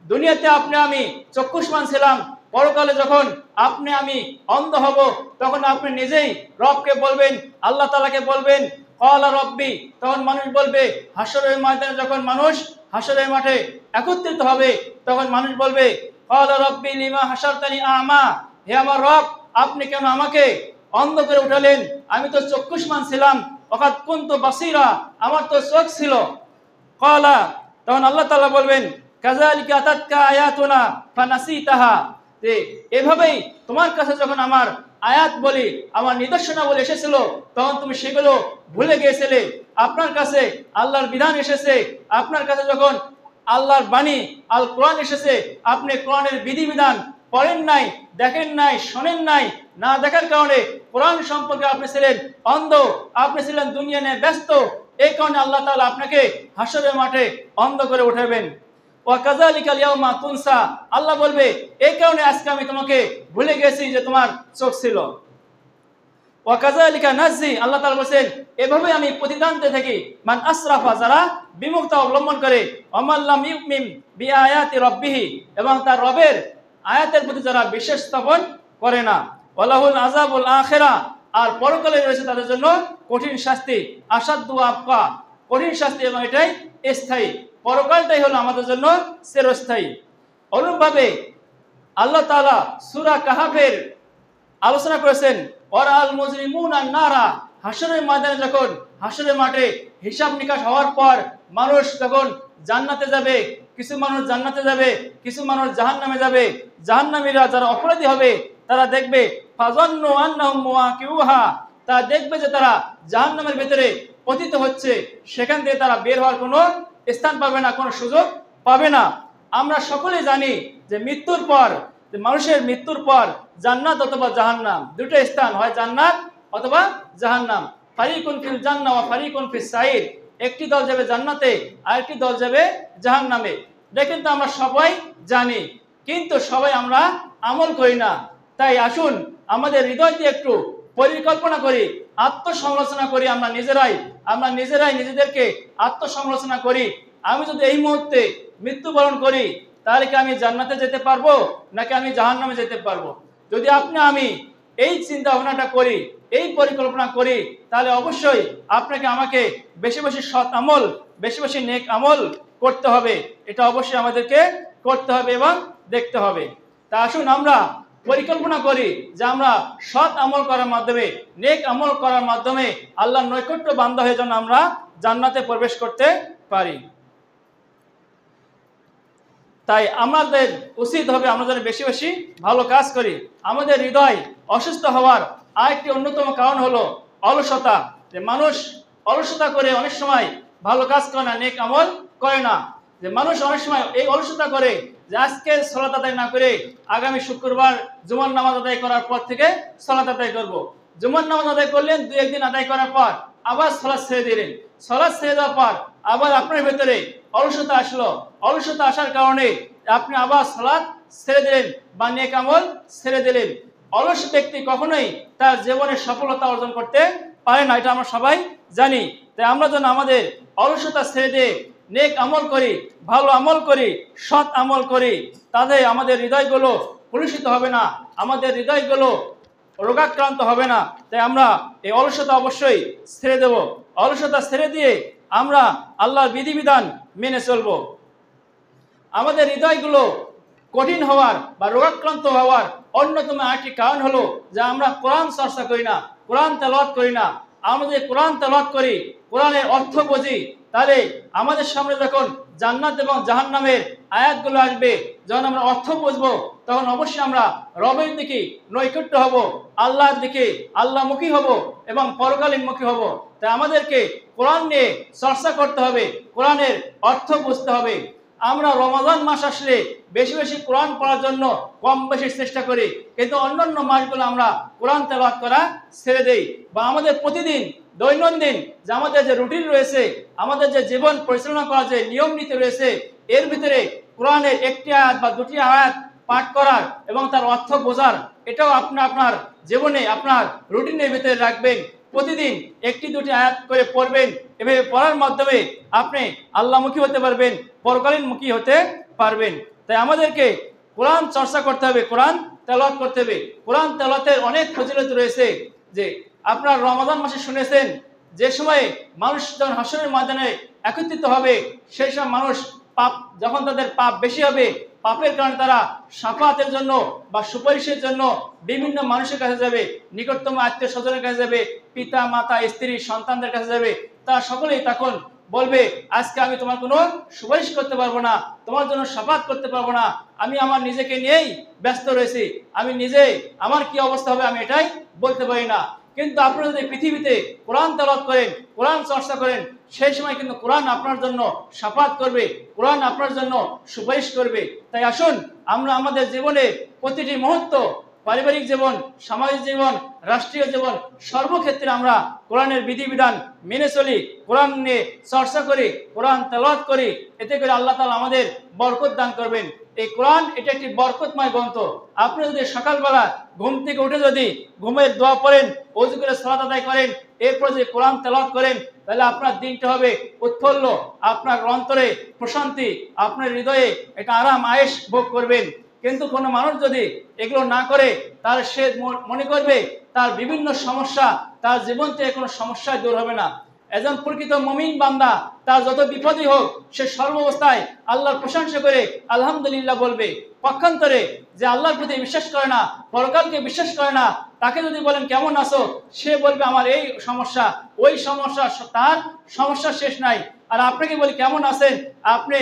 দুনিয়াতে আপনি আমি চক্ষুষ্মান ছিলাম, পরকালে যখন আপনি আমি অন্ধ হব, তখন আপনি নিজেই রবকে বলবেন, আল্লাহ তাআলাকে বলবেন, ক্বালা রব্বি, তখন মানুষ বলবে, হাসরের ময়দানে যখন মানুষ হাসরের মাঠে একত্রিত হবে, তখন মানুষ বলবে, ক্বালা রব্বি লিমা হাসারতানি আ'মা, হে আমার রব, আপনি কেন আমাকে অন্ধ করে উঠালেন? আমি তো চক্ষুষ্মান ছিলাম, ওয়াকাদ কুনতু বাসীরা, আমার তো চোখ ছিল। ক্বালা, তখন আল্লাহ তাআলা বলবেন, কাযালিকা আতাতকা আয়াতুনা ফানাসিতাহা, যে এভাবেই তোমার কাছে যখন আমার আয়াত বলি, আমার নিদর্শনাবলী এসেছিল, তখন তুমি সেগুলো ভুলে গিয়েছিলে। আপনার কাছে আল্লাহর বিধান এসেছে, আপনার কাছে যখন আল্লাহর বাণী আল কোরআন এসেছে, আপনি কোরআনের বিধিবিধান পড়েন নাই, দেখেন নাই, শোনেন নাই, না দেখার কারণে কোরআন সম্পর্কে আপনি ছিলেন অন্ধ, আপনি ছিলেন দুনিয়া নিয়ে ব্যস্ত। এই কারণে আল্লাহ তাআলা আপনাকে হাসরের মাঠে অন্ধ করে উঠাবেন। ওয়া কাযালিকাল ইয়াউমা তুনসা, আল্লাহ বলবে, এই কারণে আজকে আমি তোমাকে ভুলে গেছি যে তোমার চোখ ছিল। ওয়া কাযালিকা নাজি, আল্লাহ তাআলা বলেন, এভাবে আমি প্রতিদান দিয়ে থাকি মান আসরাফা, যারা বিমুখতা অবলম্বন করে, ওয়ামান লাম ইউমিন বিআয়াতি রাব্বিহি, এবং তার রবের আয়াতের প্রতি যারা বিশ্বাস স্থাপন করে না। ওয়ালাহুল আযাবুল আখিরা, আর পরকালে রয়েছে তাদের জন্য কঠিন শাস্তি, আসাদ্দু আবকা, কঠিন শাস্তি, এবং এটাই স্থায়ী। পরকালটাই হলো আমাদের জন্য চিরস্থায়ী। অনুরূপভাবে আল্লাহ তাআলা সূরা কাহাফের আলোচনা করেছেন, ওয়ারাল মুজরিমুনা নারা, হাসরের ময়দানে যখন হাসরের মাঠে হিসাব নিকাশ হওয়ার পর মানুষ যখন জান্নাতে যাবে, কিছু মানুষ জান্নাতে যাবে, কিছু মানুষ জাহান্নামে যাবে। জাহান্নামীরা যারা অপরাধী হবে, তারা দেখবে ফাযান্নু আন্নাহুম মুওয়াকিউহা, তারা দেখবে যে তারা জাহান্নামের ভিতরে পতিত হচ্ছে, সেখান থেকে তারা বের হওয়ার কোনো স্থান পাবে না, কোনো সুযোগ পাবে না। আমরা সকলেই জানি যে মৃত্যুর পর, যে মানুষের মৃত্যুর পর জান্নাত অথবা জাহান্নাম, দুটো স্থান, হয় জান্নাত অথবা জাহান্নাম। ফারিকুন ফিল জান্নাহ ওয়া ফারিকুন ফিস সাইর, একটি দল যাবে জান্নাতে, আরেকটি দল যাবে জাহান্নামে। দেখেন, তো আমরা সবাই জানি, কিন্তু সবাই আমরা আমল করি না। তাই আসুন আমাদের হৃদয় দিয়ে একটু পরিকল্পনা করি, আত্মসমালোচনা করি, আমরা নিজেরাই নিজেদেরকে আত্মসমালোচনা করি। আমি যদি এই মুহূর্তে মৃত্যুবরণ করি, তাহলে কি আমি জান্নাতে যেতে পারবো, নাকি আমি জাহান্নামে যেতে পারবো? যদি আপনি আমি এই চিন্তা ভাবনাটা করি, এই পরিকল্পনা করি, তাহলে অবশ্যই আপনাকে আমাকে বেশি বেশি সৎ আমল, বেশি বেশি নেক আমল করতে হবে। এটা অবশ্যই আমাদেরকে করতে হবে এবং দেখতে হবে। তা আসুন আমরা পরিকল্পনা করি যে আমরা সৎ আমল করার মাধ্যমে, নেক আমল করার মাধ্যমে আল্লাহর নৈকট্য বান্দা হয়ে যেন আমরা জান্নাতে প্রবেশ করতে পারি। তাই আমাদের উচিত হবে আমরা যেন বেশি বেশি ভালো কাজ করি। আমাদের হৃদয় অসুস্থ হওয়ার আরেকটি অন্যতম কারণ হলো অলসতা। যে মানুষ অলসতা করে অনেক সময় ভালো কাজ করে না, নেক আমল করে না। যে মানুষ অনেক সময় এই অলসতা করে যে আজকে সালাত আদায় না করে আগামী শুক্রবার জুমার নামাজ আদায় করার পর থেকে সালাত আদায় করব। জুমার নামাজ আদায় করলেন, 2-1 দিন আদায় করার পর আবার সালাত ছেড়ে দিলেন। সালাত ছেড়ে দেওয়ার পর আবার আপনার ভেতরে অলসতা আসলো। অলসতা আসার কারণে আপনি আবার সালাত ছেড়ে দিলেন বা নেক আমল ছেড়ে দিলেন। অলস ব্যক্তি কখনোই তার জীবনে সফলতা অর্জন করতে পারে না, এটা আমরা সবাই জানি। তাই আমরা যেন আমাদের অলসতা ছেড়ে দিয়ে নেক আমল করি, ভালো আমল করি, সৎ আমল করি, তাতে আমাদের হৃদয়গুলো কলুষিত হবে না, আমাদের হৃদয়গুলো রোগাক্রান্ত হবে না। তাই আমরা এই অলসতা অবশ্যই ছেড়ে দেব। অলসতা ছেড়ে দিয়ে আমরা আল্লাহর বিধিবিধান মেনে চলব। আমাদের হৃদয়গুলো কঠিন হওয়ার বা রোগাক্রান্ত হওয়ার অন্যতম একটি কারণ হলো যে আমরা কোরআন চর্চা করি না, কোরআন তেলাওয়াত করি না। আমরা যদি কোরআন তেলাওয়াত করি, কোরআনের অর্থ বুঝি, তাহলে আমাদের সামনে যখন জান্নাত এবং জাহান্নামের আয়াতগুলো আসবে, যখন আমরা অর্থ বুঝবো, তখন অবশ্যই আমরা রবের দিকে নৈকট্য হব, আল্লাহর দিকে আল্লাহমুখী হব এবং পরকালীনমুখী হব। তাই আমাদেরকে কোরআন নিয়ে চর্চা করতে হবে, কোরআনের অর্থ বুঝতে হবে। আমরা রমাদান মাস আসলে বেশি বেশি কোরআন পড়ার জন্য কম বেশি চেষ্টা করি, কিন্তু অন্যান্য মাসগুলো আমরা কোরআন তেলাওয়াত করা ছেড়ে দেই। বা আমাদের প্রতিদিন দৈনন্দিন যে আমাদের যে রুটিন রয়েছে, আমাদের যে জীবন পরিচালনা করার যে নিয়ম নীতি রয়েছে, এর ভিতরে কোরআনের একটি আয়াত বা দুটি আয়াত পাঠ করার এবং তার অর্থ বোঝার, এটাও আপনি আপনার জীবনে আপনার রুটিনের ভিতরে রাখবেন। প্রতিদিন একটি দুটি আয়াত করে পড়বেন। এভাবে পড়ার মাধ্যমে আপনি আল্লাহমুখী হতে পারবেন, পরকালীনমুখী হতে পারবেন। তাই আমাদেরকে কোরআন চর্চা করতে হবে, কোরআন তেলাওয়াত করতে হবে। কোরআন তেলাওয়াতের অনেক ফজিলত রয়েছে। যে আপনার রমাদান মাসে শুনেছেন, যে সময়ে মানুষ যখন হাসরের ময়দানে একত্রিত হবে, সেই সব মানুষ পাপ, যখন তাদের পাপ বেশি হবে, পাপের কারণে তারা শাফাতের জন্য বা সুপারিশের জন্য বিভিন্ন মানুষের কাছে যাবে, নিকটতম আত্মীয় স্বজনের কাছে যাবে, পিতা মাতা স্ত্রী সন্তানদের কাছে যাবে। তারা সকলেই তখন বলবে, আজকে আমি তোমার কোনো সুপারিশ করতে পারবো না, তোমার জন্য শাফাত করতে পারবো না, আমি আমার নিজেকে নিয়েই ব্যস্ত রয়েছি, আমি নিজে আমার কি অবস্থা হবে আমি এটাই বলতে পারি না। কিন্তু আপনারা যদি পৃথিবীতে কোরআন তেলাওয়াত করেন, কোরআন চর্চা করেন, সেই সময় কিন্তু কোরআন আপনার জন্য শাফাত করবে, কোরআন আপনার জন্য সুপারিশ করবে। তাই আসুন আমরা আমাদের জীবনে প্রতিটি মুহূর্ত, পারিবারিক জীবন, সামাজিক জীবন, রাষ্ট্রীয় জীবন, সর্বক্ষেত্রে আমরা কোরআনের বিধিবিধান মেনে চলি, কোরআন নিয়ে চর্চা করি, কোরআন তেলাওয়াত করি। এতে করে আল্লাহ তাআলা আমাদের বরকত দান করবেন। এই কোরআন এটা একটি বরকতময় গ্রন্থ। আপনি যদি সকালবেলা ঘুম থেকে উঠে যদি ঘুমের দোয়া পড়েন, ওযু করে সালাত আদায় করেন, এরপর যদি কোরআন তেলাওয়াত করেন, তাহলে আপনার দিনটা হবে উৎফুল্ল, আপনার অন্তরে প্রশান্তি, আপনার হৃদয়ে একটা আরাম আয়েশ ভোগ করবেন। কিন্তু কোনো মানুষ যদি এগুলো না করে, তার সে মনে করবে তার বিভিন্ন সমস্যা, তার জীবন থেকে কোনো সমস্যায় দূর হবে না। একজন প্রকৃত মুমিন বান্দা তার যত বিপদই হোক, সে সর্বাবস্থায় আল্লাহর প্রশংসা করে আলহামদুলিল্লাহ বলবে। পক্ষান্তরে যে আল্লাহর প্রতি বিশ্বাস করে না, পরকালকে বিশ্বাস করে না, তাকে যদি বলেন কেমন আছো, সে বলবে আমার এই সমস্যা, ওই সমস্যা, তার সমস্যা শেষ নাই। আর আপনাকে বলি কেমন আছেন, আপনি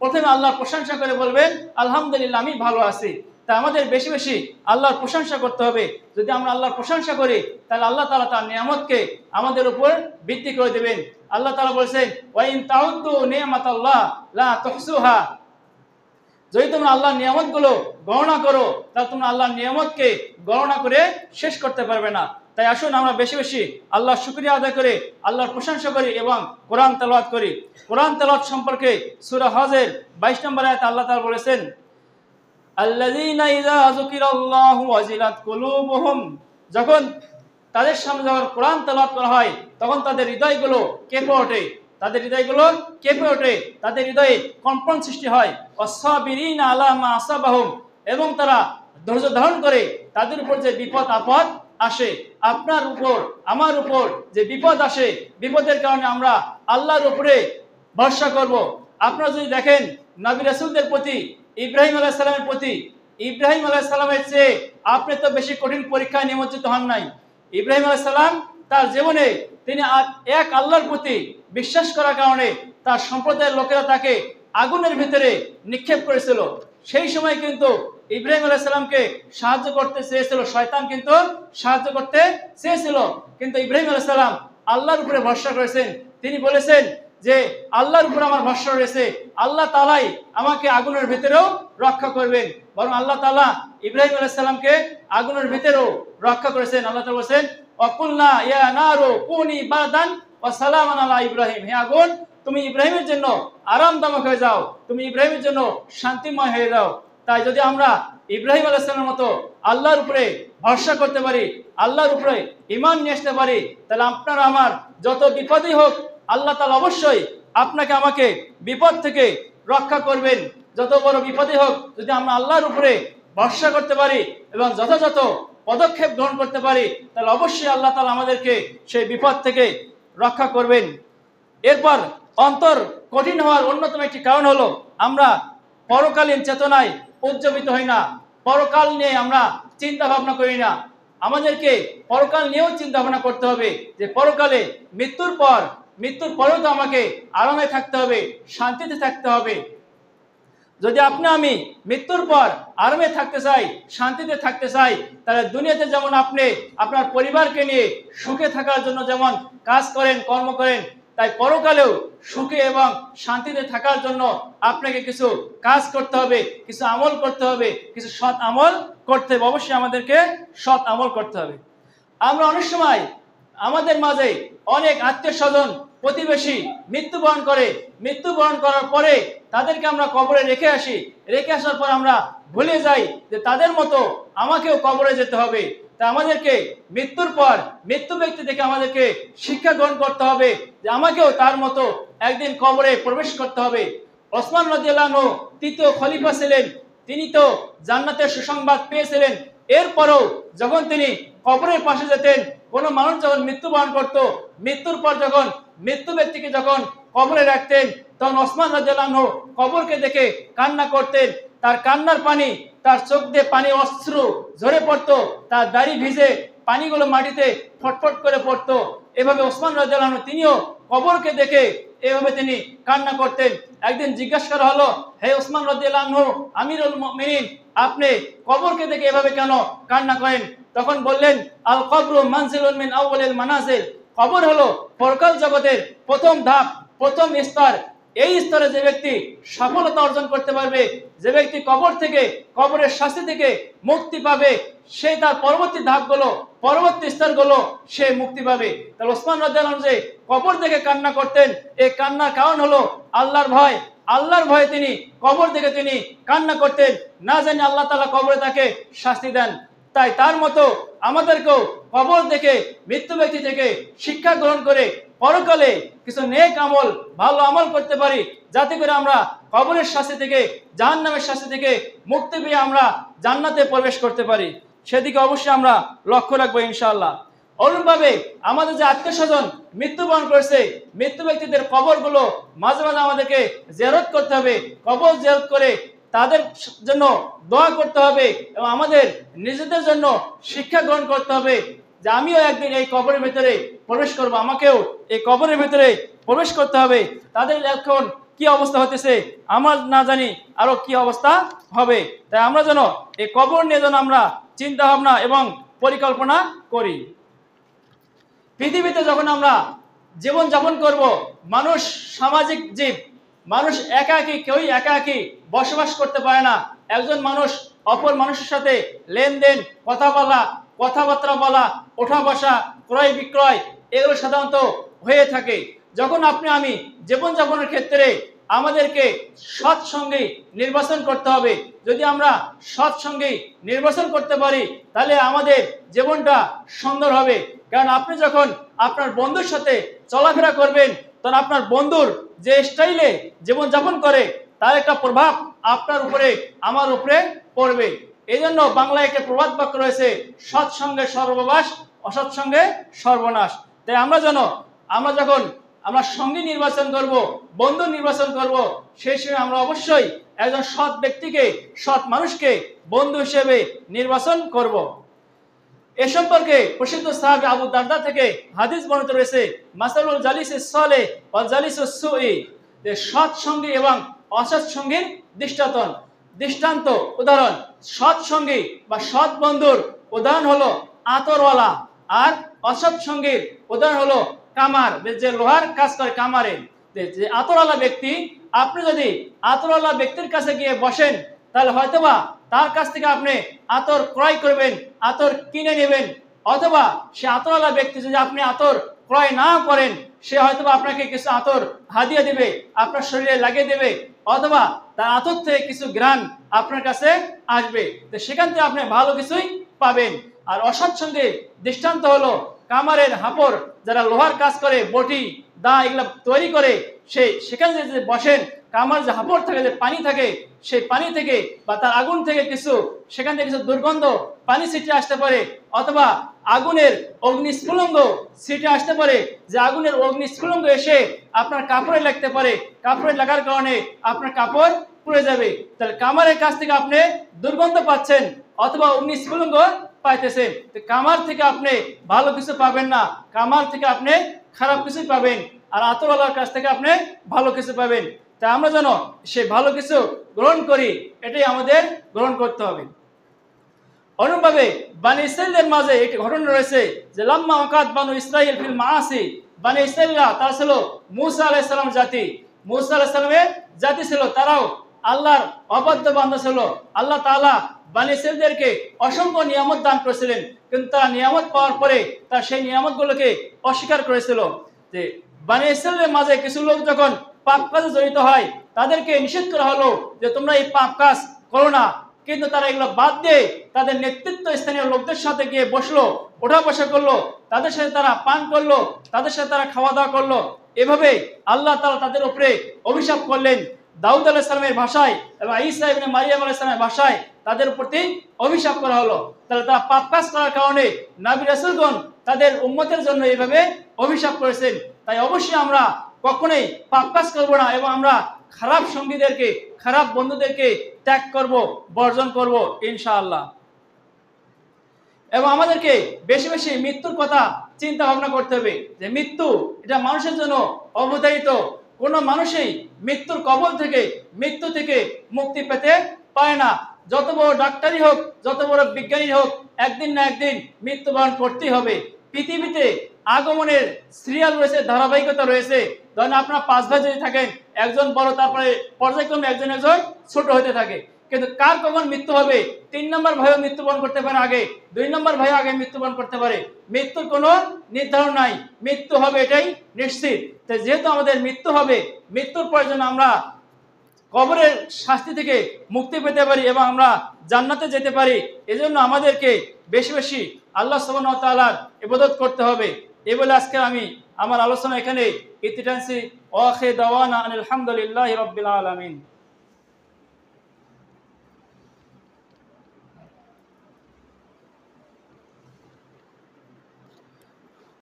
প্রথমে আল্লাহর প্রশংসা করে বলবেন আলহামদুলিল্লাহ আমি ভালো আছি। তা আমাদের বেশি বেশি আল্লাহর প্রশংসা করতে হবে। যদি আমরা আল্লাহর প্রশংসা করি, তাহলে আল্লাহ তাআলা তার নিয়ামতকে আমাদের উপর বৃদ্ধি করে দেবেন। আল্লাহ তাআলা বলেছেন, ওয়া ইন তাউদ্দু নি'মাতাল্লাহ লা তুহসুহা, যদি তোমরা আল্লাহর নিয়ামতগুলো গণনা করো, তাহলে তোমরা আল্লাহর নিয়ামতকে গণনা করে শেষ করতে পারবে না। তাই আসুন আমরা বেশি বেশি আল্লাহর শুকরিয়া আদায় করে আল্লাহর প্রশংসা করি এবং কোরআন তেলাওয়াত করি। কোরআন তেলাওয়াত সম্পর্কে সূরা হজের 22 নম্বর আয়াতে আল্লাহ তাআলা বলেছেন, আল্লাযীনা ইযা যুকিরাল্লাহু ওয়াজিলাত কুলুবুহুম, যখন তাদের সামনে যখন কোরআন তেলাওয়াত করা হয়, তখন তাদের হৃদয়গুলো কেঁপে ওঠে, তাদের হৃদয়গুলো কেঁপে ওঠে, তাদের হৃদয়ে কম্পন সৃষ্টি হয়। ওয়াসসাবিরিনা আলা মা আসাবাহুম, এবং তারা ধৈর্য ধারণ করে তাদের উপর যে বিপদ আপদ আসে, আপনার উপর আমার উপর যে বিপদ আসে, বিপদের কারণে আমরা আল্লাহর উপরে ভরসা করব। আপনারা যদি দেখেন নবী রাসূলদের প্রতি, ইব্রাহিম আলাইহিস সালামের প্রতি, ইব্রাহিম আলাইহিস সালামের চেয়ে আপনি তো বেশি কঠিন পরীক্ষায় নিমজ্জিত হন নাই। ইব্রাহিম আলাইহিস সালাম তার জীবনে তিনি এক আল্লাহর প্রতি বিশ্বাস করার কারণে তার সম্প্রদায়ের লোকেরা তাকে আগুনের ভিতরে নিক্ষেপ করেছিল। সেই সময় কিন্তু ইব্রাহিম আলাইহিস সালামকে সাহায্য করতে চেয়েছিল শয়তান, কিন্তু সাহায্য করতে চেয়েছিল, কিন্তু ইব্রাহিম আলাইহিস সালাম আল্লাহর উপরে ভরসা করেছেন। তিনি বলেছেন যে আল্লাহর উপর আমার ভরসা রয়েছে, আল্লাহ তাআলাই আমাকে আগুনের ভিতরেও রক্ষা করবেন। বরং আল্লাহ তাআলা ইব্রাহিম আলাইহিস সালামকে আগুনের ভিতরেও রক্ষা করেছেন। আল্লাহ তাআলা বলেছেন, ওয়াকুলনা ইয়া নারু কুনি বারদান ওয়া সালামান আলা ইব্রাহিম, হে আগুন তুমি ইব্রাহিমের জন্য আরামদায়ক হয়ে যাও, তুমি ইব্রাহিমের জন্য শান্তিময় হয়ে যাও। তাই যদি আমরা ইব্রাহিম আলাইহিস সালামের মতো আল্লাহর উপরে ভরসা করতে পারি, আল্লাহর উপরে ঈমান নিয়ে আসতে পারি, তাহলে আপনার আমার যত বিপদই হোক আল্লাহ তাআলা অবশ্যই আপনাকে আমাকে বিপদ থেকে রক্ষা করবেন। যত বড় বিপদই হোক যদি আমরা আল্লাহর উপরে ভরসা করতে পারি এবং যথাযথ পদক্ষেপ গ্রহণ করতে পারি, তাহলে অবশ্যই আল্লাহ তাআলা আমাদেরকে সেই বিপদ থেকে রক্ষা করবেন। এরপর অন্তর কঠিন হওয়ার অন্যতম একটি কারণ হলো আমরা পরকালীন চেতনায় উজ্জীবিত হই না, পরকাল নিয়ে আমরা চিন্তা ভাবনা করি না। আমাদেরকে পরকাল নিয়েও চিন্তা ভাবনা করতে হবে যে পরকালে মৃত্যুর পরেও তো আমাকে আরামে থাকতে হবে, শান্তিতে থাকতে হবে। যদি আপনি আমি মৃত্যুর পর আরামে থাকতে চাই, শান্তিতে থাকতে চাই, তাহলে দুনিয়াতে যেমন আপনি আপনার পরিবারকে নিয়ে সুখে থাকার জন্য যেমন কাজ করেন, কর্ম করেন, তাই পরকালেও সুখে এবং শান্তিতে থাকার জন্য আপনাকে কিছু কাজ করতে হবে, কিছু আমল করতে হবে, কিছু সৎ আমল করতে হবে। অবশ্যই আমাদেরকে সৎ আমল করতে হবে। আমরা অনেক সময় আমাদের মাঝে অনেক আত্মীয় স্বজন প্রতিবেশী মৃত্যুবরণ করে, মৃত্যুবরণ করার পরে তাদেরকে আমরা কবরে রেখে আসার পর আমরা ভুলে যাই যে তাদের মতো আমাকেও কবরে যেতে হবে। তা আমাদেরকে মৃত্যুর পর মৃত্যু ব্যক্তি থেকে আমাদেরকে শিক্ষা গ্রহণ করতে হবে যে আমাকেও তার মতো একদিন কবরে প্রবেশ করতে হবে। ওসমান রাদিয়াল্লাহু আনহু তৃতীয় খলিফা ছিলেন, তিনি তো জান্নাতের সুসংবাদ পেয়েছিলেন। এরপরও যখন তিনি কবরের পাশে যেতেন, কোনো মানুষ যখন মৃত্যুবরণ করত, মৃত্যুর পর যখন মৃত্যু ব্যক্তিকে যখন কবরে রাখতেন, তখন ওসমান রাদিয়াল্লাহু আনহু কবরকে দেখে কান্না করতেন। তার কান্নার পানি, তার চোখ দিয়ে পানি অশ্রু ঝরে পড়তো, তার দাড়ি ভিজে পানিগুলো মাটিতে ফটফট করে পড়তো। এভাবে ওসমান রাদিয়াল্লাহু আনহু তিনিও কবরকে দেখে এভাবে তিনি কান্না করতেন। একদিন জিজ্ঞাসা করা হলো, হে ওসমান রাদিয়াল্লাহু আনহু, আমিরুল মুমিনিন, আপনি কবরকে দেখে এভাবে কেন কান্না করেন? তখন বললেন, আল কবরু মানজিলুন মিন আউয়ালিল মানাজিল, কবর হলো পরকাল জগতের প্রথম ধাপ, প্রথম স্তর। এই স্তরে যে ব্যক্তি সফলতা অর্জন করতে পারবে, যে ব্যক্তি কবর থেকে, কবরের শাস্তি থেকে মুক্তি পাবে, সে তার পরবর্তী ধাপগুলো, পরবর্তী স্তরগুলো সে মুক্তি পাবে। তাহলে ওসমান রাদিয়াল্লাহু আনহু যে কবর দেখে কান্না করতেন, এই কান্নার কারণ হলো আল্লাহর ভয়। আল্লাহর ভয়ে তিনি কবর দেখে তিনি কান্না করতেন, না জানি আল্লাহ তাআলা কবরে তাকে শাস্তি দেন। তাই তার মতো আমাদেরকেও কবর দেখে মৃত্যু ব্যক্তি থেকে শিক্ষা গ্রহণ করে পরকালে কিছু নেক আমল, ভালো আমল করতে পারি, যাতে করে আমরা কবরের শাস্তি থেকে, জাহান্নামের শাস্তি থেকে মুক্তি পেয়ে আমরা জান্নাতে প্রবেশ করতে পারি। সেদিকে অবশ্যই আমরা লক্ষ্য রাখবো ইনশাআল্লাহ। অনুরূপভাবে আমাদের যে আত্মীয় স্বজন মৃত্যুবরণ করেছে, মৃত্যু ব্যক্তিদের কবরগুলো মাঝে মাঝে আমাদেরকে জিয়ারত করতে হবে। কবর জিয়ারত করে তাদের জন্য দোয়া করতে হবে এবং আমাদের নিজেদের জন্য শিক্ষা গ্রহণ করতে হবে যে আমিও একদিন এই কবরের ভিতরে প্রবেশ করব, আমাকেও এই কবরের ভিতরে প্রবেশ করতে হবে। তাদের এখন কি অবস্থা হতেছে আমার না জানি আরো কি অবস্থা হবে। তাই আমরা যেন এই কবর নিয়ে যেন আমরা চিন্তা ভাবনা এবং পরিকল্পনা করি। পৃথিবীতে যখন আমরা জীবন যাপন করব, মানুষ সামাজিক জীব, মানুষ একাকী, কেউই একাকী বসবাস করতে পারে না। একজন মানুষ অপর মানুষের সাথে লেনদেন, কথাবার্তা বলা, ওঠা বসা, ক্রয় বিক্রয়, এগুলো সাধারণত হয়ে থাকে। যখন আপনি আমি জীবনযাপনের ক্ষেত্রে আমাদেরকে সৎসঙ্গী নির্বাচন করতে হবে। যদি আমরা সৎসঙ্গী নির্বাচন করতে পারি তাহলে আমাদের জীবনটা সুন্দর হবে। কারণ আপনি যখন আপনার বন্ধুর সাথে চলাফেরা করবেন, তখন আপনার বন্ধুর যে স্টাইলে জীবনযাপন করে তার একটা প্রভাব আপনার উপরে, আমার উপরে পড়বে। এই জন্য বাংলায় একটা প্রবাদ বাক্য রয়েছে, সৎসঙ্গে সর্ববাস, অসৎসঙ্গে সর্বনাশ। তাই আমরা যখন আমরা সঙ্গী নির্বাচন করব, বন্ধু নির্বাচন করব, সেই সময় আমরা অবশ্যই একজন সৎ ব্যক্তিকে, সৎ মানুষকে বন্ধু হিসেবে নির্বাচন করব। এ সম্পর্কে প্রসিদ্ধ সাহাবী আবু দারদা থেকে হাদিস বর্ণিত রয়েছে, মাসালুল জালিসিস সালেহ ওয়াল জালিসুস সুই, যে সৎ সঙ্গী এবং অসৎ সঙ্গীর দৃষ্টান্ত উদাহরণ। সৎ সঙ্গী বা সৎ বন্ধুর উদাহরণ হলো আতরওয়ালা, আর অসৎ সঙ্গীর উদাহরণ হলো কামার, যে লোহার কাজ করে কামারে। যে আতরওয়ালা ব্যক্তি, আপনি যদি আতরওয়ালা ব্যক্তির কাছে গিয়ে বসেন তাহলে হয়তোবা তার কাছ থেকে আপনি আতর ক্রয় করবেন, আতর কিনে নেবেন। অথবা সে আতরওয়ালা ব্যক্তি যদি আপনি আতর ক্রয় না করেন, সে হয়তো আপনাকে কিছু আতর হাদিয়া দেবে, আপনার শরীরে লাগিয়ে দেবে, অথবা তার আতর থেকে কিছু ঘ্রাণ আপনার কাছে আসবে, তো সেখান থেকে আপনি ভালো কিছুই পাবেন। আর অসৎসঙ্গের দৃষ্টান্ত হলো কামারের হাপড়, যারা লোহার কাজ করে, বটি দা এগুলা তৈরি করে, সেখানে যে বসেন, কামার যে হাপড় থাকে, যে পানি থাকে, সেই পানি থেকে বা তার আগুন থেকে কিছু সেখান থেকে কিছু দুর্গন্ধ পানি ছিটে আসতে পারে, অথবা আগুনের অগ্নিস্ফুলঙ্গ ছিটে আসতে পারে, যে আগুনের অগ্নিস্ফুলঙ্গ এসে আপনার কাপড়ে লাগতে পারে, কাপড়ে লাগার কারণে আপনার কাপড় পুড়ে যাবে। তাহলে কামারের কাছ থেকে আপনি দুর্গন্ধ পাচ্ছেন অথবা অগ্নিস্ফুলঙ্গ পাইতেছেন, তো কামার থেকে আপনি ভালো কিছু পাবেন না, কামার থেকে আপনি খারাপ কিছু পাবেন। আর আতরওয়ালার কাছ থেকে আপনি ভালো কিছু পাবেন। তা আমরা যেন সে ভালো কিছু গ্রহণ করি, এটাই আমাদের গ্রহণ করতে হবে। অনুরূপভাবে বানি ইসরাইলের মাঝে একটি ঘটনা রয়েছে যে লাম্মা ওয়াকাত বানু ইসরাইল ফিল মাআসি, বানি ইসরাইলরা তারা ছিল মূসা আলাইহিস সালাম জাতি, মূসা আলাইহিস সালামের জাতি ছিল, তারাও আল্লাহর অবাধ্য বান্দা ছিল। আল্লাহ তাআলা বানি ইসরাইলদেরকে অসংখ্য নিয়ামত দান করেছিলেন, কিন্তু তারা নিয়ামত পাওয়ার পরে তারা সেই নিয়ামতগুলোকে অস্বীকার করেছিল। যে বানি ইসরাইলের মাঝে কিছু লোক যখন পাপ কাজে জড়িত হয়, তাদেরকে নিষেধ করা হলো যে তোমরা এই পাপ কাজ করো না, কিন্তু তারা এগুলো বাদ দিয়ে তাদের নেতৃত্ব স্থানীয় লোকদের সাথে গিয়ে বসলো, ওঠা বসা করলো, তাদের সাথে তারা পান করলো, তাদের সাথে তারা খাওয়া দাওয়া করলো। এভাবে আল্লাহ তাআলা তাদের উপরে অভিশাপ করলেন। দাউদ আলাইহিস সালামের ভাষায় এবং ঈসা ইবনে মারিয়াম আলাইহিস সালামের ভাষায় তাদের প্রতি অভিশাপ করা হলো। তাহলে তারা পাপ কাজ করার কারণে নবী রাসূলগণ তাদের উম্মতের জন্য এইভাবে অভিশাপ করেছেন। তাই অবশ্যই আমরা কখনোই পাপ কাজ করব না, এবং আমরা খারাপ সঙ্গীদেরকে, খারাপ বন্ধুদেরকে ত্যাগ করব, বর্জন করব ইনশাআল্লাহ। এবং আমাদেরকে বেশি বেশি মৃত্যুর কথা চিন্তা ভাবনা করতে হবে, যে মৃত্যু এটা মানুষের জন্য অবধারিত। কোনো মানুষই মৃত্যুর কবল থেকে, মৃত্যু থেকে মুক্তি পেতে পারে না। যত বড় ডাক্তারই হোক, যত বড় বিজ্ঞানী হোক, একদিন না একদিন মৃত্যুবরণ করতেই হবে। পৃথিবীতে আগমনের সিরিয়াল রয়েছে, ধারাবাহিকতা রয়েছে। ধরেন আপনার 5 ভাই যদি থাকেন, একজন বড়, তারপরে পর্যায়ক্রমে একজন একজন ছোট হতে থাকে, কিন্তু কার কখন মৃত্যু হবে, 3 নম্বর ভাইও মৃত্যুবরণ করতে পারে আগে, 2 নম্বর ভাইও আগে মৃত্যুবরণ করতে পারে। মৃত্যুর কোনো নির্ধারণ নাই, মৃত্যু হবে এটাই নিশ্চিত। তাই যেহেতু আমাদের মৃত্যু হবে, মৃত্যুর পর যেন আমরা কবরের শাস্তি থেকে মুক্তি পেতে পারি এবং আমরা জান্নাতে যেতে পারি, এজন্য আমাদেরকে বেশি বেশি আল্লাহ সুবহানাহু ওয়া তাআলার ইবাদত করতে হবে। এই বলে আজকে আমি আমার আলোচনা এখানে ইতি টানছি। ওয়া আখিরু দাওয়ানা আলহামদুলিল্লাহি রাব্বিল আলামিন।